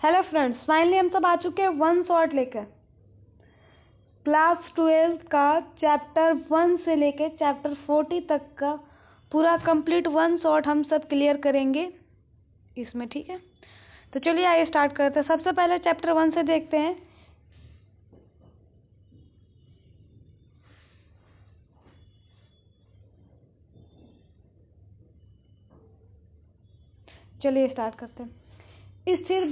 Hello friends, finally हम सब आ चुके हैं वन शॉट लेकर। क्लास 12 का चैप्टर 1 से लेकर चैप्टर 40 तक का पूरा कंप्लीट वन शॉट हम सब क्लियर करेंगे इसमें, ठीक है। तो चलिए आइए स्टार्ट करते हैं। सबसे पहले चैप्टर 1 से देखते हैं। चलिए स्टार्ट करते हैं। स्थिर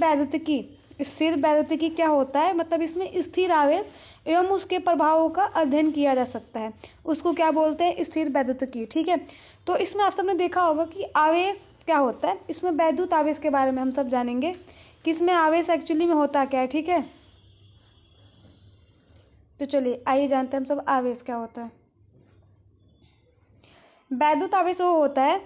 वैद्युतिकी क्या होता है? मतलब इसमें स्थिर आवेश एवं उसके प्रभावों का अध्ययन किया जा सकता है, उसको क्या बोलते हैं? स्थिर वैद्युतिकी, ठीक है। तो इसमें आप सबने देखा होगा कि आवेश क्या होता है। इसमें वैद्युत आवेश के बारे में हम सब जानेंगे कि इसमें आवेश एक्चुअली में होता क्या है, ठीक है। तो चलिए आइए जानते हैं हम सब आवेश क्या होता है। वैद्युत आवेश वो होता है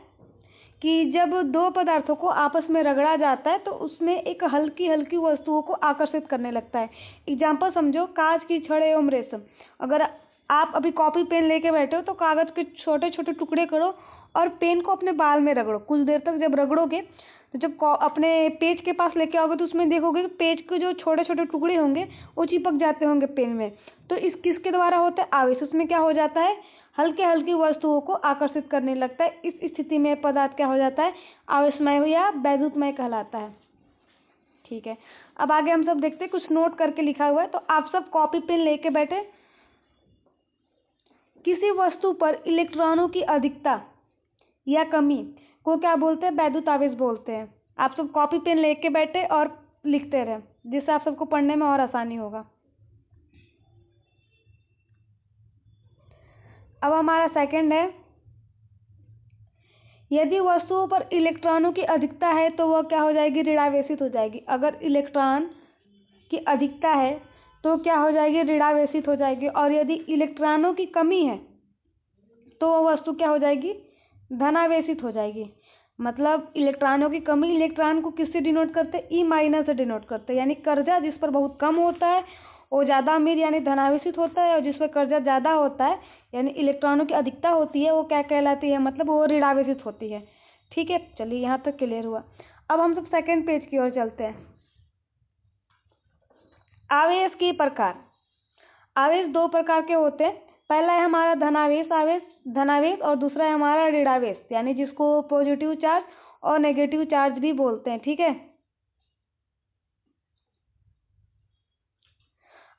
कि जब दो पदार्थों को आपस में रगड़ा जाता है तो उसमें एक हल्की हल्की वस्तुओं को आकर्षित करने लगता है। एग्जाम्पल समझो, कांच की छड़ एवं रेशम। अगर आप अभी कॉपी पेन लेके बैठे हो तो कागज के छोटे छोटे टुकड़े करो और पेन को अपने बाल में रगड़ो। कुछ देर तक जब रगड़ोगे तो जब अपने पेज के पास लेके आओगे तो उसमें देखोगे कि पेज के जो छोटे छोटे टुकड़े होंगे वो चिपक जाते होंगे पेन में। तो इस किसके द्वारा होता है? आवेश। उसमें क्या हो जाता है? हल्के हल्की वस्तुओं को आकर्षित करने लगता है। इस स्थिति में पदार्थ क्या हो जाता है? आवेशमय या वैद्युतमय कहलाता है, ठीक है। अब आगे हम सब देखते हैं, कुछ नोट करके लिखा हुआ है तो आप सब कॉपी पेन लेके बैठे। किसी वस्तु पर इलेक्ट्रॉनों की अधिकता या कमी को क्या बोलते हैं? वैद्युत आवेश बोलते हैं। आप सब कॉपी पेन लेके बैठे और लिखते रहे, जिससे आप सबको पढ़ने में और आसानी होगा। अब हमारा सेकंड है, यदि वस्तुओं पर इलेक्ट्रॉनों की अधिकता है तो वह क्या हो जाएगी? ऋणावेशित हो जाएगी। अगर इलेक्ट्रॉन की अधिकता है तो क्या हो जाएगी? ऋणावेशित हो जाएगी। और यदि इलेक्ट्रॉनों की कमी है तो वह वस्तु क्या हो जाएगी? धनावेशित हो जाएगी। मतलब इलेक्ट्रॉनों की कमी, इलेक्ट्रॉन को किससे डिनोट करते हैं? ई माइनस से डिनोट करते हैं। यानी कर्जा जिस पर बहुत कम होता है वो ज़्यादा अमीर यानी धनावेशित होता है, और जिस पर कर्जा ज़्यादा होता है यानी इलेक्ट्रॉनों की अधिकता होती है वो क्या कहलाती है? मतलब वो ऋणावेशित होती है, ठीक है। चलिए यहाँ तक क्लियर हुआ। अब हम सब सेकेंड पेज की ओर चलते हैं। आवेश के प्रकार। आवेश दो प्रकार के होते हैं। पहला है हमारा धनावेश और दूसरा है हमारा ऋणावेश, यानी जिसको पॉजिटिव चार्ज और नेगेटिव चार्ज भी बोलते हैं, ठीक है।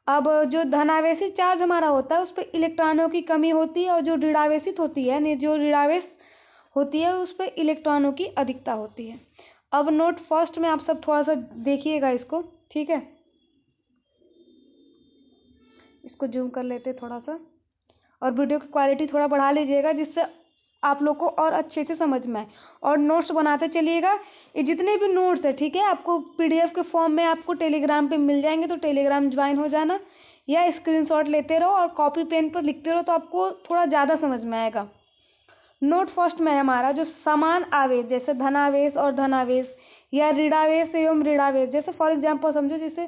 अब जो धनावेशी चार्ज हमारा होता है उस पर इलेक्ट्रॉनों की कमी होती है, और जो ऋणावेशित होती है, जो ऋणावेश होती है उस पर इलेक्ट्रॉनों की अधिकता होती है। अब नोट फर्स्ट में आप सब थोड़ा सा देखिएगा इसको, ठीक है। इसको जूम कर लेते हैं थोड़ा सा, और वीडियो की क्वालिटी थोड़ा बढ़ा लीजिएगा जिससे आप लोग को और अच्छे से समझ में आए। और नोट्स बनाते चलिएगा। ये जितने भी नोट्स है, ठीक है, आपको पीडीएफ के फॉर्म में आपको टेलीग्राम पे मिल जाएंगे, तो टेलीग्राम ज्वाइन हो जाना या स्क्रीनशॉट लेते रहो और कॉपी पेन पर लिखते रहो तो आपको थोड़ा ज़्यादा समझ में आएगा। नोट फर्स्ट में हमारा जो समान आवेश, जैसे धनावेश और धनावेश या ऋणावेश एवं ऋणावेश, जैसे फॉर एग्जाम्पल समझो जैसे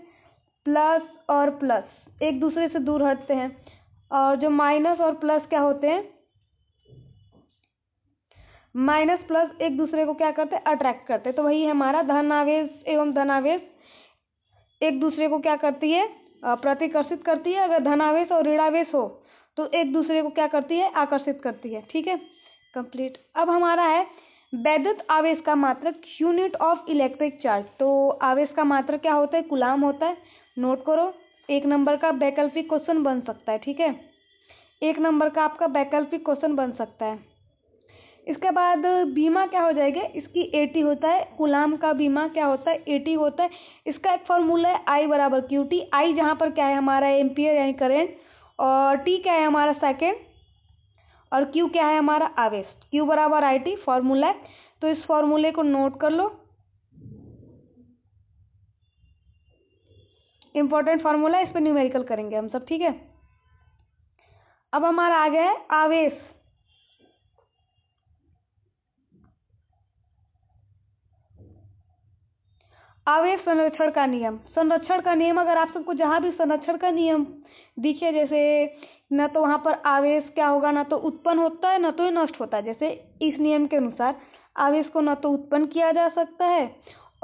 प्लस और प्लस एक दूसरे से दूर हटते हैं, और जो माइनस और प्लस क्या होते हैं? माइनस प्लस एक दूसरे को क्या करते हैं? अट्रैक्ट करते हैं। तो वही हमारा धनावेश एवं धनावेश एक दूसरे को क्या करती है? प्रतिकर्षित करती है। अगर धनावेश और ऋणावेश हो तो एक दूसरे को क्या करती है? आकर्षित करती है, ठीक है। कंप्लीट। अब हमारा है वैद्युत आवेश का मात्रक, यूनिट ऑफ इलेक्ट्रिक चार्ज। तो आवेश का मात्रक क्या होता है? कूलाम होता है। नोट करो, 1 नंबर का वैकल्पिक क्वेश्चन बन सकता है, ठीक है। 1 नंबर का आपका वैकल्पिक क्वेश्चन बन सकता है। इसके बाद बीमा क्या हो जाएगा? इसकी 80 होता है। कूलाम का बीमा क्या होता है? 80 होता है। इसका एक फॉर्मूला है I बराबर क्यू टी। आई जहाँ पर क्या है? हमारा एम्पियर यानी करेंट, और टी क्या है? हमारा सेकेंड, और क्यू क्या है? हमारा आवेश। क्यू बराबर आई टी फॉर्मूला है, तो इस फॉर्मूले को नोट कर लो। इंपॉर्टेंट फॉर्मूला, इस पर न्यूमेरिकल करेंगे हम सब, ठीक है। अब हमारा आ गया है आवेश। आवेश संरक्षण का नियम। संरक्षण का नियम, अगर आप सबको जहाँ भी संरक्षण का नियम दिखे, जैसे न तो वहाँ पर आवेश क्या होगा? ना तो उत्पन्न होता है ना तो नष्ट होता है। जैसे इस नियम के अनुसार आवेश को न तो उत्पन्न किया जा सकता है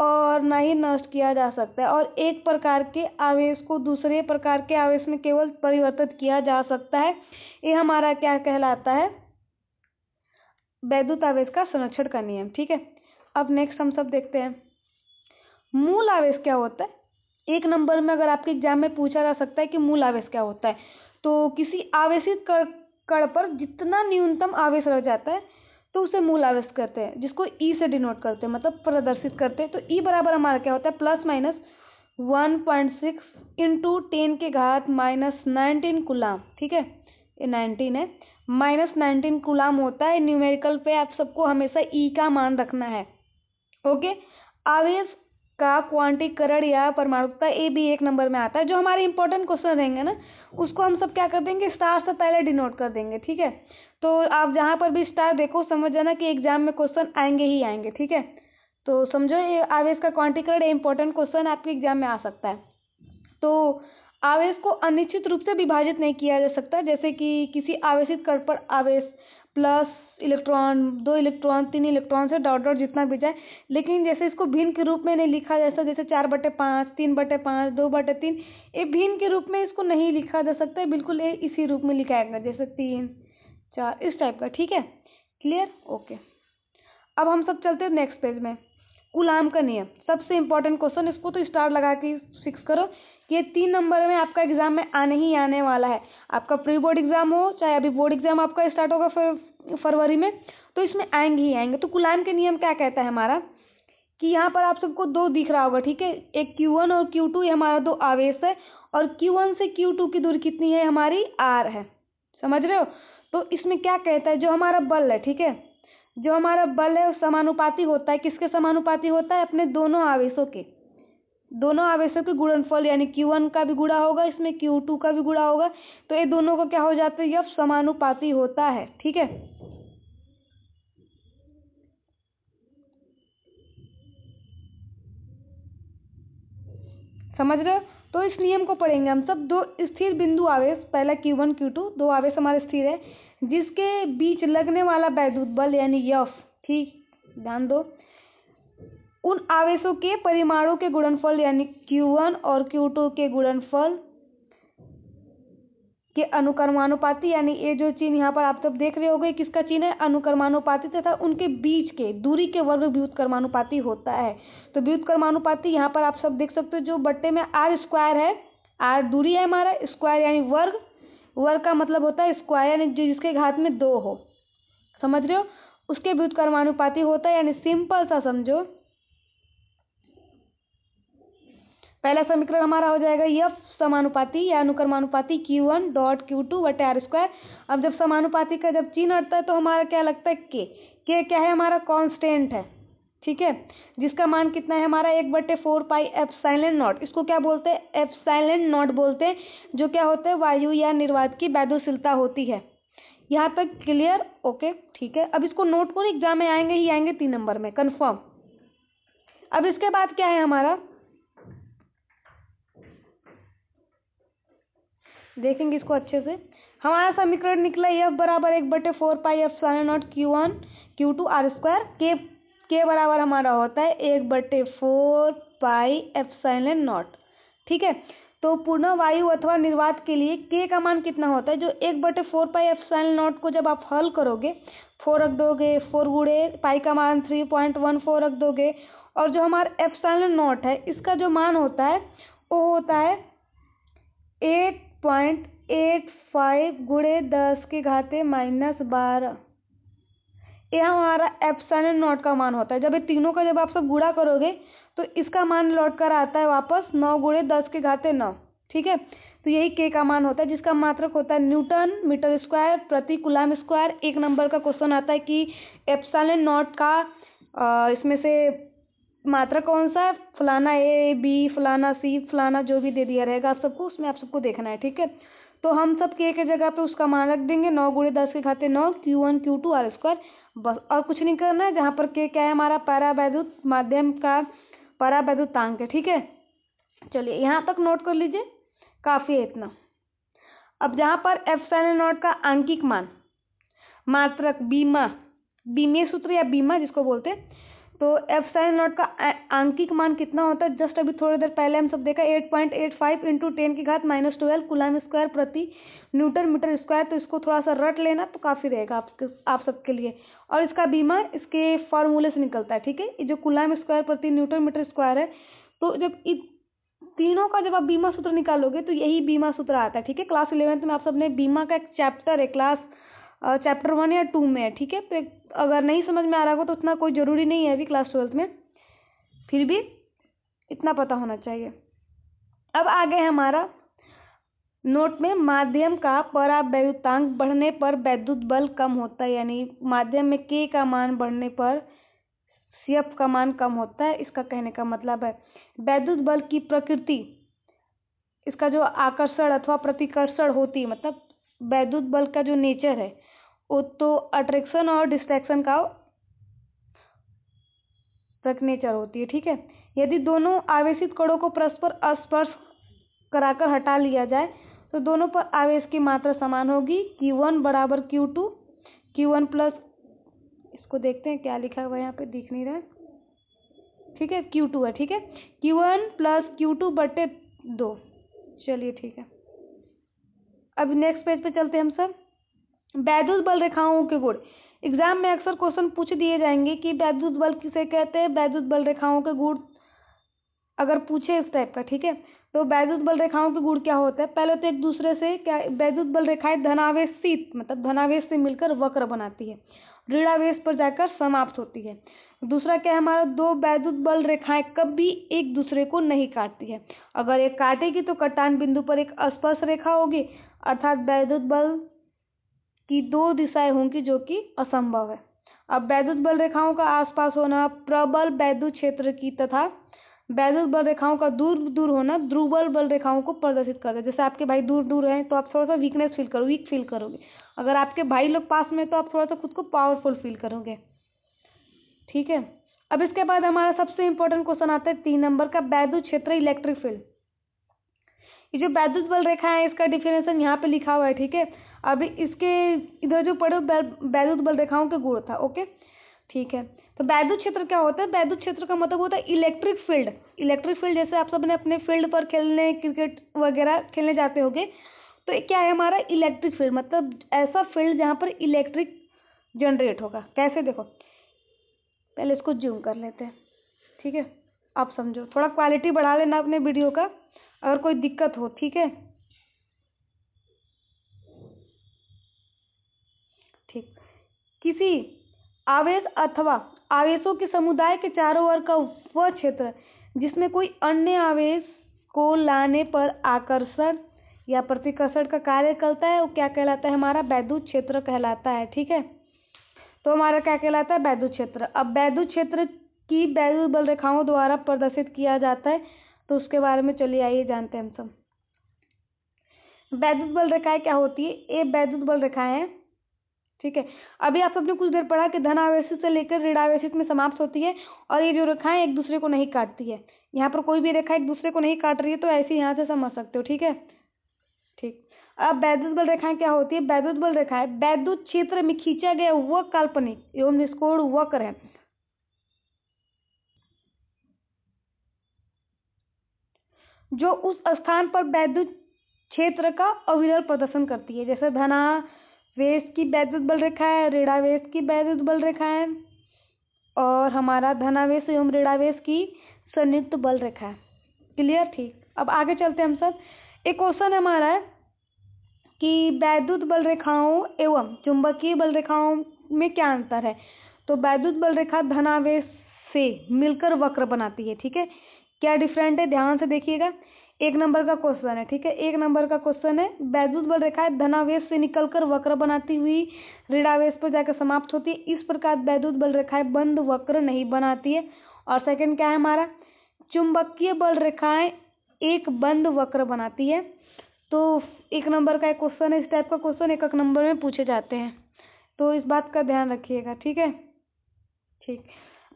और ना ही नष्ट किया जा सकता है, और एक प्रकार के आवेश को दूसरे प्रकार के आवेश में केवल परिवर्तित किया जा सकता है। ये हमारा क्या कहलाता है? वैद्युत आवेश का संरक्षण का नियम। ठीक है, अब नेक्स्ट हम सब देखते हैं मूल आवेश क्या होता है। एक नंबर में अगर आपके एग्जाम में पूछा जा सकता है कि मूल आवेश क्या होता है, तो किसी आवेशित कण पर जितना न्यूनतम आवेश रह जाता है तो उसे मूल आवेश कहते हैं, जिसको ई से डिनोट करते हैं, मतलब प्रदर्शित करते हैं। तो ई बराबर हमारा क्या होता है? +/-1.6 इंटू 10⁻⁻19 कूलाम। ठीक है, ये 19 है, -19 कूलाम होता है। न्यूमेरिकल पे आप सबको हमेशा ई का मान रखना है। ओके, आवेश का क्वांटीकरण या परमाणुकता ए भी एक नंबर में आता है। जो हमारे इंपॉर्टेंट क्वेश्चन रहेंगे ना, उसको हम सब क्या कर देंगे? स्टार से पहले डिनोट कर देंगे। ठीक है, तो आप जहाँ पर भी स्टार देखो समझ जाना कि एग्जाम में क्वेश्चन आएंगे ही आएंगे। ठीक है, तो समझो ये आवेश का क्वांटीकरण इंपॉर्टेंट क्वेश्चन आपके एग्जाम में आ सकता है। तो आवेश को अनिश्चित रूप से विभाजित नहीं किया जा सकता, जैसे कि किसी आवेशित कण पर आवेश प्लस इलेक्ट्रॉन, 2 इलेक्ट्रॉन, 3 इलेक्ट्रॉन से डॉट डॉट जितना भी जाए, लेकिन जैसे इसको भिन्न के रूप में नहीं लिखा जा सकता, जैसे 4/5, 3/5, 2/3, ये भिन्न के रूप में इसको नहीं लिखा जा सकता है, बिल्कुल ये इसी रूप में लिखा जाएगा, जैसे 3, 4 इस टाइप का। ठीक है, क्लियर? ओके, अब हम सब चलते हैं नेक्स्ट पेज में। कूलाम का नियम सबसे इंपॉर्टेंट क्वेश्चन, इसको तो स्टार लगा के फिक्स करो कि ये 3 नंबर में आपका एग्जाम में आने ही आने वाला है। आपका प्री बोर्ड एग्जाम हो चाहे अभी बोर्ड एग्जाम आपका स्टार्ट होगा फरवरी में, तो इसमें आएंगे ही आएंगे। तो कूलाम के नियम क्या कहता है हमारा कि यहाँ पर आप सबको 2 दिख रहा होगा। ठीक है, एक Q1 और Q2, ये हमारा 2 आवेश है, और Q1 से Q2 की दूरी कितनी है? हमारी R है। समझ रहे हो? तो इसमें क्या कहता है, जो हमारा बल है, ठीक है, जो हमारा बल है वो समानुपाती होता है। किसके समानुपाती होता है? अपने दोनों आवेशों के गुणनफल, यानी Q1 का भी गुणा होगा, इसमें Q2 का भी गुणा होगा, तो ये दोनों का क्या हो जाता है? यह समानुपाती होता है। ठीक है, समझ रहे हो? तो इस नियम को पढ़ेंगे हम सब। 2 स्थिर बिंदु आवेश, पहला Q1 Q2, 2 आवेश हमारे स्थिर है, जिसके बीच लगने वाला वैद्युत बल यानी F, ठीक ध्यान दो, उन आवेशों के परिमाणों के गुणनफल यानी Q1 और Q2 के गुणनफल के अनुक्रमानुपाती, यानी ये जो चिन्ह यहाँ पर आप सब देख रहे होगे, किसका चिन्ह है? अनुक्रमानुपाती, तथा उनके बीच के दूरी के वर्ग व्युत्क्रमानुपाती होता है। तो व्युत्क्रमानुपाती यहाँ पर आप सब देख सकते हो, जो बट्टे में R स्क्वायर है, R दूरी है हमारा, स्क्वायर यानी वर्ग, वर्ग का मतलब होता है स्क्वायर, यानी जिसके घात में 2 हो। समझ रहे हो? उसके व्युत्क्रमानुपाती होता है, यानी सिंपल सा समझो, पहला समीकरण हमारा हो जाएगा F समानुपाती या अनुक्रमानुपाती Q1.Q2/R²। अब जब समानुपाती का जब चिन्ह आता है तो हमारा क्या लगता है? K क्या है? हमारा कांस्टेंट है। ठीक है, जिसका मान कितना है हमारा? 1/4πε0। इसको क्या बोलते हैं? ε0 बोलते हैं, जो क्या होता है? वायु या निर्वात की वैद्युशीलता होती है। यहाँ तक क्लियर? ओके, ठीक है, अब इसको नोट करो, एग्जाम में आएंगे ही आएंगे 3 नंबर में कन्फर्म। अब इसके बाद क्या है हमारा, देखेंगे इसको अच्छे से। हमारा समीकरण निकला F बराबर 1/4πε0 Q1 Q2 R²। के बराबर हमारा होता है 1/4πε0। ठीक है, तो पूर्ण वायु अथवा निर्वात के लिए K का मान कितना होता है? जो 1/4πε0 को जब आप हल करोगे, 4 रख दोगे, 4 गुणे पाई का मान 3.14 रख दोगे, और जो हमारा ε0 है इसका जो मान होता है वो होता है 8.85 गुणे 10⁻⁻12। ये हमारा ε0 का मान होता है। जब ये तीनों का जब आप सब गुणा करोगे तो इसका मान लौट कर आता है वापस 9 गुणे 10⁻9। ठीक है, तो यही K का मान होता है, जिसका मात्रक होता है न्यूटन मीटर स्क्वायर प्रति कूलाम स्क्वायर। 1 नंबर का क्वेश्चन आता है कि ε0 का इसमें से मात्रा कौन सा है? फलाना A B फलाना C फलाना, जो भी दे दिया रहेगा आप सबको, उसमें आप सबको देखना है। ठीक है, तो हम सब K के जगह पे उसका मान रख देंगे 9 गुणे 10⁻9 Q1 Q2 R², बस, और कुछ नहीं करना है। जहाँ पर K क्या है? हमारा परावैद्युत माध्यम का परावैद्युतांक है। ठीक है, चलिए यहाँ तक नोट कर लीजिए, काफी है इतना। अब जहाँ पर ε0 का आंकिक मान, मात्रक बीमा, बीमीय सूत्र या बीमा जिसको बोलते हैं, तो एप्सिलॉन नॉट का आंकिक मान कितना होता है, जस्ट अभी थोड़ी देर पहले हम सब देखा 8.85 इंटू 10⁻⁻12 कूलम स्क्वायर प्रति न्यूटन मीटर स्क्वायर। तो इसको थोड़ा सा रट लेना तो काफ़ी रहेगा आप सबके लिए। और इसका बीमा इसके फॉर्मूले से निकलता है, ठीक है। ये जो कूलम स्क्वायर प्रति न्यूटन मीटर स्क्वायर है, तो जब तीनों का जब आप बीमा सूत्र निकालोगे तो यही बीमा सूत्र आता है, ठीक है। क्लास 11th में आप सबने बीमा का एक चैप्टर है, क्लास चैप्टर 1 या 2 में है, ठीक है। तो अगर नहीं समझ में आ रहा हो तो उतना कोई ज़रूरी नहीं है अभी क्लास 12th में, फिर भी इतना पता होना चाहिए। अब आगे हमारा नोट में माध्यम का परावैद्युतांक बढ़ने पर वैद्युत बल कम होता है, यानी माध्यम में के का मान बढ़ने पर CF का मान कम होता है। इसका कहने का मतलब है वैद्युत बल की प्रकृति, इसका जो आकर्षण अथवा प्रतिकर्षण होती है, मतलब वैद्युत बल का जो नेचर है वो तो अट्रैक्शन और डिस्ट्रैक्शन का नेचर होती है, ठीक है। यदि दोनों आवेशित कणों को परस्पर स्पर्श कराकर हटा लिया जाए तो दोनों पर आवेश की मात्रा समान होगी। Q1 बराबर Q2, Q1 प्लस, इसको देखते हैं क्या लिखा हुआ है यहाँ पे, दिख नहीं रहा है, ठीक है। Q2 है, ठीक है। Q1 प्लस Q2 बटे 2, चलिए ठीक है। अब नेक्स्ट पेज पे चलते हैं हम सब। वैद्युत बल रेखाओं के गुण, एग्जाम में अक्सर क्वेश्चन पूछ दिए जाएंगे कि वैद्युत बल किसे कहते हैं, वैद्युत बल रेखाओं के गुण अगर पूछे इस टाइप का, ठीक है। तो वैद्युत बल रेखाओं के गुण क्या होता है, पहले तो एक दूसरे से क्या, वैद्युत बल रेखाएं धनावेशित मतलब धनावेश से मिलकर वक्र बनाती है, ऋणावेश पर जाकर समाप्त होती है। दूसरा क्या है हमारा, दो वैद्युत बल रेखाएं कभी एक दूसरे को नहीं काटती है। अगर एक काटेगी तो कटान बिंदु पर एक स्पर्श रेखा होगी, अर्थात वैद्युत बल की दो दिशाएं होंगी जो कि असंभव है। अब वैद्युत बल रेखाओं का आसपास होना प्रबल वैद्युत क्षेत्र की तथा वैद्युत बल रेखाओं का दूर दूर होना दुर्बल बल रेखाओं को प्रदर्शित करता है। जैसे आपके भाई दूर दूर हैं तो आप थोड़ा सा वीकनेस फील करोगे, वीक फील करोगे। अगर आपके भाई लोग पास में तो आप थोड़ा सा खुद को पावरफुल फील करोगे, ठीक है। अब इसके बाद हमारा सबसे इंपॉर्टेंट क्वेश्चन आता है 3 नंबर का, वैद्युत क्षेत्र इलेक्ट्रिक फील्ड। ये जो वैद्युत बल रेखा है इसका डिफिनेशन यहाँ पे लिखा हुआ है, ठीक है। अभी इसके इधर जो पढ़ो वैद्युत बल रेखाओं के गुण था, ओके ठीक है। तो वैद्युत क्षेत्र क्या होता है, वैद्युत क्षेत्र का मतलब होता है इलेक्ट्रिक फील्ड। इलेक्ट्रिक फील्ड जैसे आप सबने अपने फील्ड पर खेलने, क्रिकेट वगैरह खेलने जाते होगे, तो क्या है हमारा इलेक्ट्रिक फील्ड, मतलब ऐसा फील्ड जहाँ पर इलेक्ट्रिक जनरेट होगा। कैसे, देखो पहले इसको जूम कर लेते हैं, ठीक है, आप समझो। थोड़ा क्वालिटी बढ़ा लेना अपने वीडियो का अगर कोई दिक्कत हो, ठीक है। ठीक, किसी आवेश अथवा आवेशों के समुदाय के चारों ओर का वह क्षेत्र जिसमें कोई अन्य आवेश को लाने पर आकर्षण या प्रतिकर्षण का कार्य करता है वो क्या कहलाता है, हमारा वैद्युत क्षेत्र कहलाता है, ठीक है। तो हमारा क्या कहलाता है, वैद्युत क्षेत्र। अब वैद्युत क्षेत्र की वैद्युत बल रेखाओं द्वारा प्रदर्शित किया जाता है, तो उसके बारे में चलिए आइए जानते हैं हम सब। वैद्युत बल रेखाएं क्या होती है, ये वैद्युत बल रेखाएं हैं, ठीक है। अभी आप सबने कुछ देर पढ़ा कि धनावेशित से लेकर ऋणावेशित में समाप्त होती है, और ये जो रेखाएं एक दूसरे को नहीं काटती है। यहाँ पर कोई भी रेखा एक दूसरे को नहीं काट रही है, तो ऐसे यहाँ से समझ सकते हो, ठीक है। ठीक, अब वैद्युत बल रेखाएं क्या होती है, वैद्युत बल रेखाएं वैद्युत क्षेत्र में खींचा गया वह काल्पनिक एवं निष्कोण वक्र है जो उस स्थान पर वैद्युत क्षेत्र का अविरल प्रदर्शन करती है। जैसे धनावेश की वैद्युत बल रेखा है, ऋणावेश की वैद्युत बल रेखा है, और हमारा धनावेश एवं ऋणावेश की संयुक्त बल रेखा है। क्लियर, ठीक। अब आगे चलते हैं हम सब। एक क्वेश्चन हमारा है कि वैद्युत बल रेखाओं एवं चुंबकीय बल रेखाओं में क्या अंतर है। तो वैद्युत बल रेखा धनावेश से मिलकर वक्र बनाती है, ठीक है। क्या डिफरेंट है, ध्यान से देखिएगा। 1 नंबर का क्वेश्चन है, ठीक है। 1 नंबर का क्वेश्चन है, वैद्युत बल रेखाएं धनावेश से निकलकर वक्र बनाती हुई ऋणावेश पर जाकर समाप्त होती है। इस प्रकार वैद्युत बल रेखाएं बंद वक्र नहीं बनाती है। और सेकंड क्या है हमारा, चुंबकीय बल रेखाएं एक बंद वक्र बनाती है। तो 1 नंबर का एक क्वेश्चन है, इस टाइप का क्वेश्चन 1 नंबर में पूछे जाते हैं, तो इस बात का ध्यान रखिएगा, ठीक है। ठीक,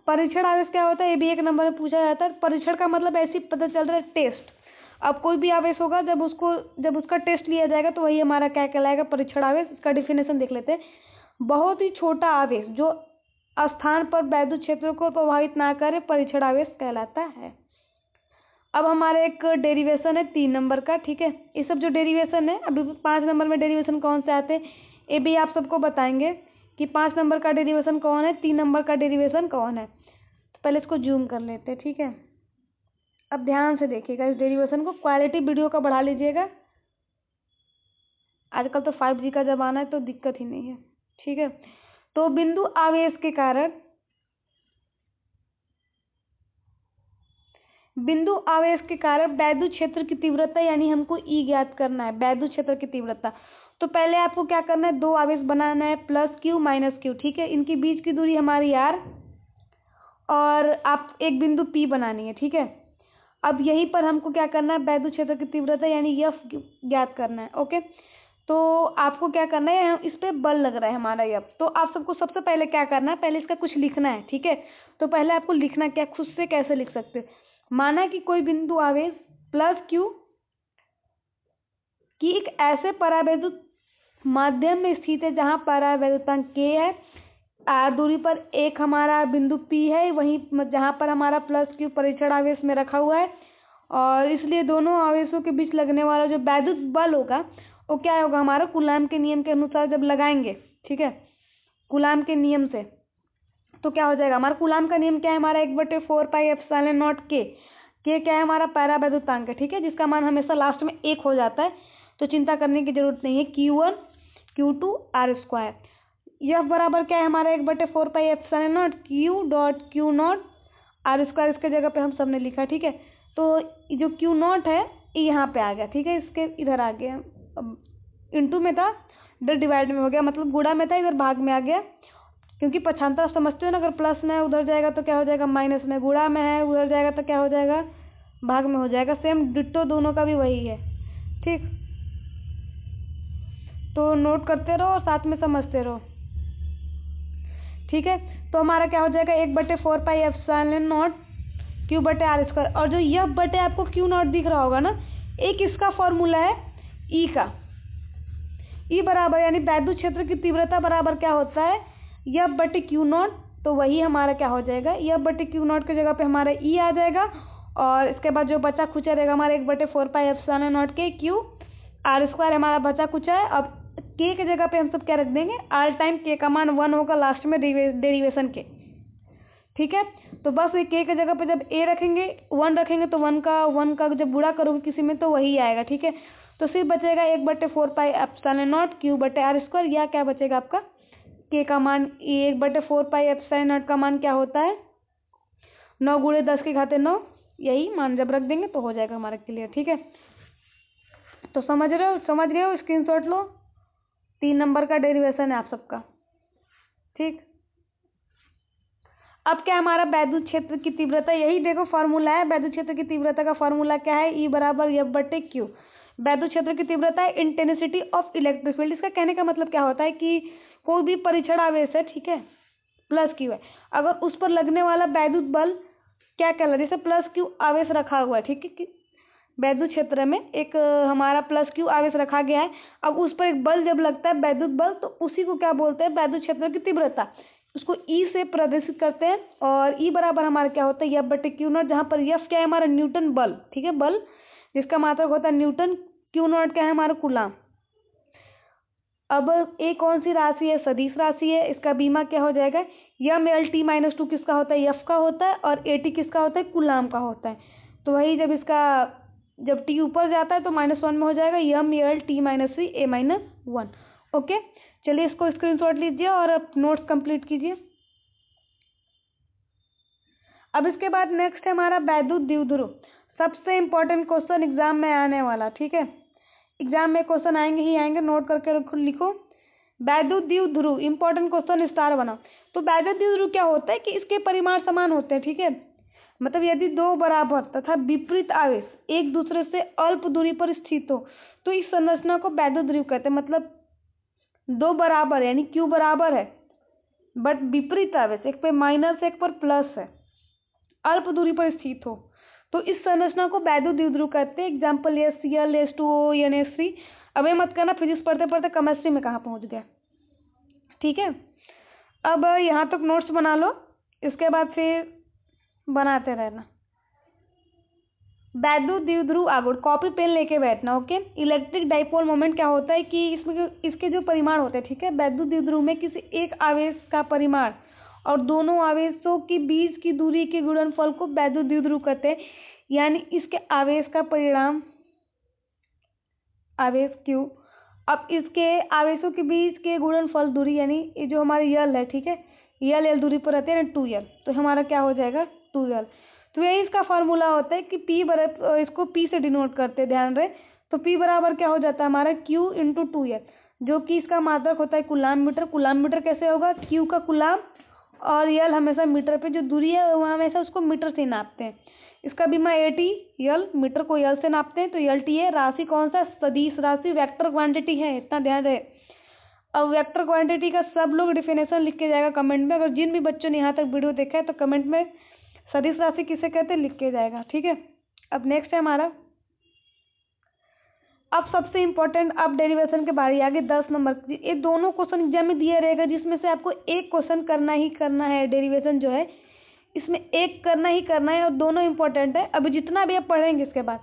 परीक्षण आवेश क्या होता है, ये भी 1 नंबर में पूछा जाता है। परीक्षण का मतलब ऐसे ही पता चल रहा है, टेस्ट। अब कोई भी आवेश होगा जब उसका टेस्ट लिया जाएगा तो वही हमारा क्या कहलाएगा, परीक्षण आवेश। इसका डिफिनेशन देख लेते हैं। बहुत ही छोटा आवेश जो स्थान पर वैद्युत क्षेत्र को प्रभावित ना करे परिक्षण आवेश कहलाता है। अब हमारे एक डेरिवेशन है 3 नंबर का, ठीक है। ये सब जो डेरिवेशन है, अभी 5 नंबर में डेरिवेशन कौन से आते हैं ये भी आप सबको बताएंगे कि 5 नंबर का डेरिवेशन कौन है, 3 नंबर का डेरिवेशन कौन है। तो पहले इसको जूम कर लेते हैं, ठीक है। अब ध्यान से देखिएगा इस डेरिवेशन को, क्वालिटी वीडियो का बढ़ा लीजिएगा। आजकल तो 5G का ज़माना है तो दिक्कत ही नहीं है, ठीक है। तो बिंदु आवेश के कारण वैद्युत क्षेत्र की तीव्रता यानी हमको ई ज्ञात करना है, वैद्युत क्षेत्र की तीव्रता। तो पहले आपको क्या करना है, 2 आवेश बनाना है, +q -q, ठीक है। इनके बीच की दूरी हमारी r और आप एक बिंदु P बनानी है, ठीक है। अब यहीं पर हमको क्या करना है, वैद्युत क्षेत्र की तीव्रता यानी F ज्ञात करना है, ओके। तो आपको क्या करना है, इस पे बल लग रहा है हमारा F। तो आप सबको सबसे पहले क्या करना है, पहले इसका कुछ लिखना है, ठीक है। तो पहले आपको लिखना क्या, खुद से कैसे लिख सकते हो, माना कि कोई बिंदु आवेश +q की एक ऐसे परावैद्युत माध्यम में स्थित है जहां परावैद्युतांक k है, r दूरी पर एक हमारा बिंदु P है, वहीं जहां पर हमारा +q परीक्षण आवेश में रखा हुआ है। और इसलिए दोनों आवेशों के बीच लगने वाला जो वैद्युत बल होगा वो क्या होगा, हमारा कूलाम के नियम के अनुसार जब लगाएंगे, ठीक है, कूलाम के नियम से, तो क्या हो जाएगा, हमारा कूलाम का नियम क्या है, हमारा 1/4πε0 k क्या है, हमारा परावैद्युतांक है, ठीक है, जिसका मान हमेशा लास्ट में 1 हो जाता है, तो चिंता करने की जरूरत नहीं है। Q1 Q2 r², यह बराबर क्या है, हमारा 1/4πε0 Q.Q0 r², इसके जगह पे हम सबने लिखा, ठीक है। तो जो Q0 है ये यहाँ पे आ गया, ठीक है, इसके इधर आ गया, इंटू में था इधर डिवाइड में हो गया, मतलब गुणा में था इधर भाग में आ गया, क्योंकि पक्षांतर समझते हो ना, अगर प्लस में है उधर जाएगा तो क्या हो जाएगा माइनस में, गुणा में है उधर जाएगा तो क्या हो जाएगा भाग में हो जाएगा। सेम डिट्टो दोनों का भी वही है, ठीक। तो नोट करते रहो और साथ में समझते रहो, ठीक है। तो हमारा क्या हो जाएगा 1/4πε0 Q/r², और जो यह बटे आपको Q0 दिख रहा होगा ना, एक इसका फॉर्मूला है ई का, ई बराबर यानी वैद्युत क्षेत्र की तीव्रता बराबर क्या होता है, F/Q0। तो वही हमारा क्या हो जाएगा, F/Q0 की जगह पे हमारा ई आ जाएगा, और इसके बाद जो बचा खुचा रहेगा हमारा 1/4πε0 के Q r² हमारा बचा कुचा है। अब k की जगह पे हम सब क्या रख देंगे, r टाइम k का मान 1 होगा लास्ट में डेरिवेशन के, ठीक है। तो बस ये k की जगह पे जब a रखेंगे 1 रखेंगे तो 1 का जब गुणा करोगे किसी में तो वही आएगा, ठीक है। तो सिर्फ बचेगा 1/4πε0 Q/r², या क्या बचेगा आपका k का मान, 1/4πε0 का मान क्या होता है 9 × 10⁻9, यही मान जब रख देंगे तो हो जाएगा हमारा क्लियर, ठीक है। तो समझ गए हो, स्क्रीनशॉट लो, 3 नंबर का डेरिवेशन है आप सबका, ठीक। अब क्या हमारा वैद्युत क्षेत्र की तीव्रता, यही देखो फॉर्मूला है, वैद्युत क्षेत्र की तीव्रता का फॉर्मूला क्या है, E = F/Q। वैद्युत क्षेत्र की तीव्रता है इंटेंसिटी ऑफ इलेक्ट्रिक फील्ड। इसका कहने का मतलब क्या होता है कि कोई भी परीक्षण आवेश है, ठीक है, +Q है, अगर उस पर लगने वाला वैद्युत बल क्या कहलाता है, जैसे +Q आवेश रखा हुआ है, ठीक है, कि वैद्युत क्षेत्र में एक हमारा +Q आवेश रखा गया है, अब उस पर एक बल जब लगता है वैद्युत बल, तो उसी को क्या बोलते हैं वैद्युत क्षेत्र की तीव्रता, उसको E से प्रदर्शित करते हैं। और E बराबर हमारा क्या होता है F/Q0, जहाँ पर F क्या है हमारा न्यूटन बल, ठीक है, बल जिसका मात्रक होता है न्यूटन, Q0 क्या है हमारा कूलाम। अब A कौन सी राशि है, सदिश राशि है, इसका बीमा क्या हो जाएगा, m/L/t - 2 किसका होता है, F का होता है, और AT किसका होता है, कूलाम का होता है। तो वही जब t ऊपर जाता है तो -1 में हो जाएगा, m/L/t - 3 A - 1, ओके। चलिए इसको स्क्रीनशॉट लीजिए और अब नोट्स कंप्लीट कीजिए। अब इसके बाद नेक्स्ट है हमारा वैद्युत द्विध्रुव, सबसे इम्पोर्टेंट क्वेश्चन एग्जाम में आने वाला, ठीक है, एग्जाम में क्वेश्चन आएंगे ही आएंगे, नोट करके लिखो। वैद्युत द्विध्रुव इंपॉर्टेंट क्वेश्चन स्टार बना। तो वैद्युत द्विध्रुव क्या होता है कि इसके परिमाण समान होते हैं, ठीक है, मतलब यदि 2 बराबर तथा विपरीत आवेश एक दूसरे से अल्प दूरी पर स्थित हो तो इस संरचना को वैद्युत ध्रुव कहते हैं। मतलब 2 बराबर यानी Q बराबर है, बट विपरीत आवेश एक पे माइनस एक पर प्लस है, अल्प दूरी पर स्थित हो, तो इस संरचना को वैद्युत द्विध्रुव कहते हैं। Example HCl H2O NH3। अब ये मत करना फिजिक्स पढ़ते पढ़ते केमिस्ट्री में कहाँ पहुँच गया, ठीक है। अब यहाँ तक नोट्स बना लो, इसके बाद फिर बनाते रहना। वैद्युत द्विध्रुव आघूर्ण, कॉपी पेन लेके बैठना। ओके। इलेक्ट्रिक डाइपोल मोमेंट क्या होता है कि इसमें इसके जो परिमाण होते हैं, ठीक है, वैद्युत द्विध्रुव में किसी एक आवेश का परिमाण और दोनों आवेशों के बीच की दूरी के गुणनफल को वैद्युत द्विध्रुव कहते हैं। यानी इसके आवेश का परिणाम आवेश Q, अब इसके आवेशों के बीच के गुणनफल दूरी, यानी ये जो हमारी यल है, ठीक है, यल दूरी पर रहते हैं ना 2l, तो हमारा क्या हो जाएगा 2l। तो यही इसका फॉर्मूला होता है कि P बराबर, इसको P से डिनोट करते हैं, ध्यान रहे। तो P बराबर क्या हो जाता है हमारा Q इंटू 2l, जो कि इसका मात्रक होता है कूलाम मीटर। कूलाम मीटर कैसे होगा, Q का कूलाम और यल हमेशा मीटर पे जो दूरी है वो हमेशा उसको मीटर से नापते हैं। इसका बीमा AT, यल मीटर को यल से नापते हैं, तो LT है। राशि कौन सा, सदिश राशि, वेक्टर क्वांटिटी है, इतना ध्यान रहे। अब वेक्टर क्वांटिटी का सब लोग डिफिनेशन लिख के जाएगा कमेंट में। अगर जिन भी बच्चों ने यहाँ तक वीडियो देखा है तो कमेंट में सदिश राशि किसे कहते हैं लिख के जाएगा, ठीक है। अब नेक्स्ट है हमारा, अब सबसे इम्पोर्टेंट, अब डेरिवेशन के बारे आगे 10 नंबर। ये दोनों क्वेश्चन एग्जाम में दिया रहेगा, जिसमें से आपको एक क्वेश्चन करना ही करना है। डेरिवेशन जो है इसमें एक करना ही करना है और दोनों इम्पोर्टेंट है। अभी जितना भी आप पढ़ेंगे इसके बाद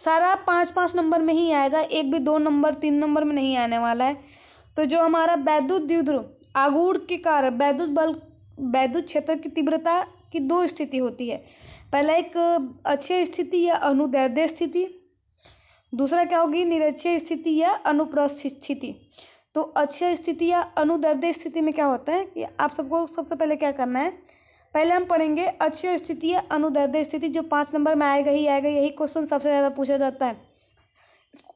सारा 5-5 नंबर में ही आएगा, एक भी 2 नंबर 3 नंबर में नहीं आने वाला है। तो जो हमारा वैद्युत द्विध्रुव आघूर्ण के कारण वैद्युत बल, वैद्युत क्षेत्र की तीव्रता की 2 स्थिति होती है। पहला एक अक्षीय स्थिति या अनुदैर्ध्य स्थिति, दूसरा क्या होगी निरक्षीय स्थिति या अनुप्रस्थ स्थिति। तो अक्षीय स्थिति या अनुदैर्ध्य स्थिति में क्या होता है कि आप सबको सबसे पहले क्या करना है, पहले हम पढ़ेंगे अक्षीय स्थिति या अनुदैर्ध्य स्थिति, जो 5 नंबर में आएगा ही आएगा। यही क्वेश्चन सबसे ज़्यादा पूछा जाता है,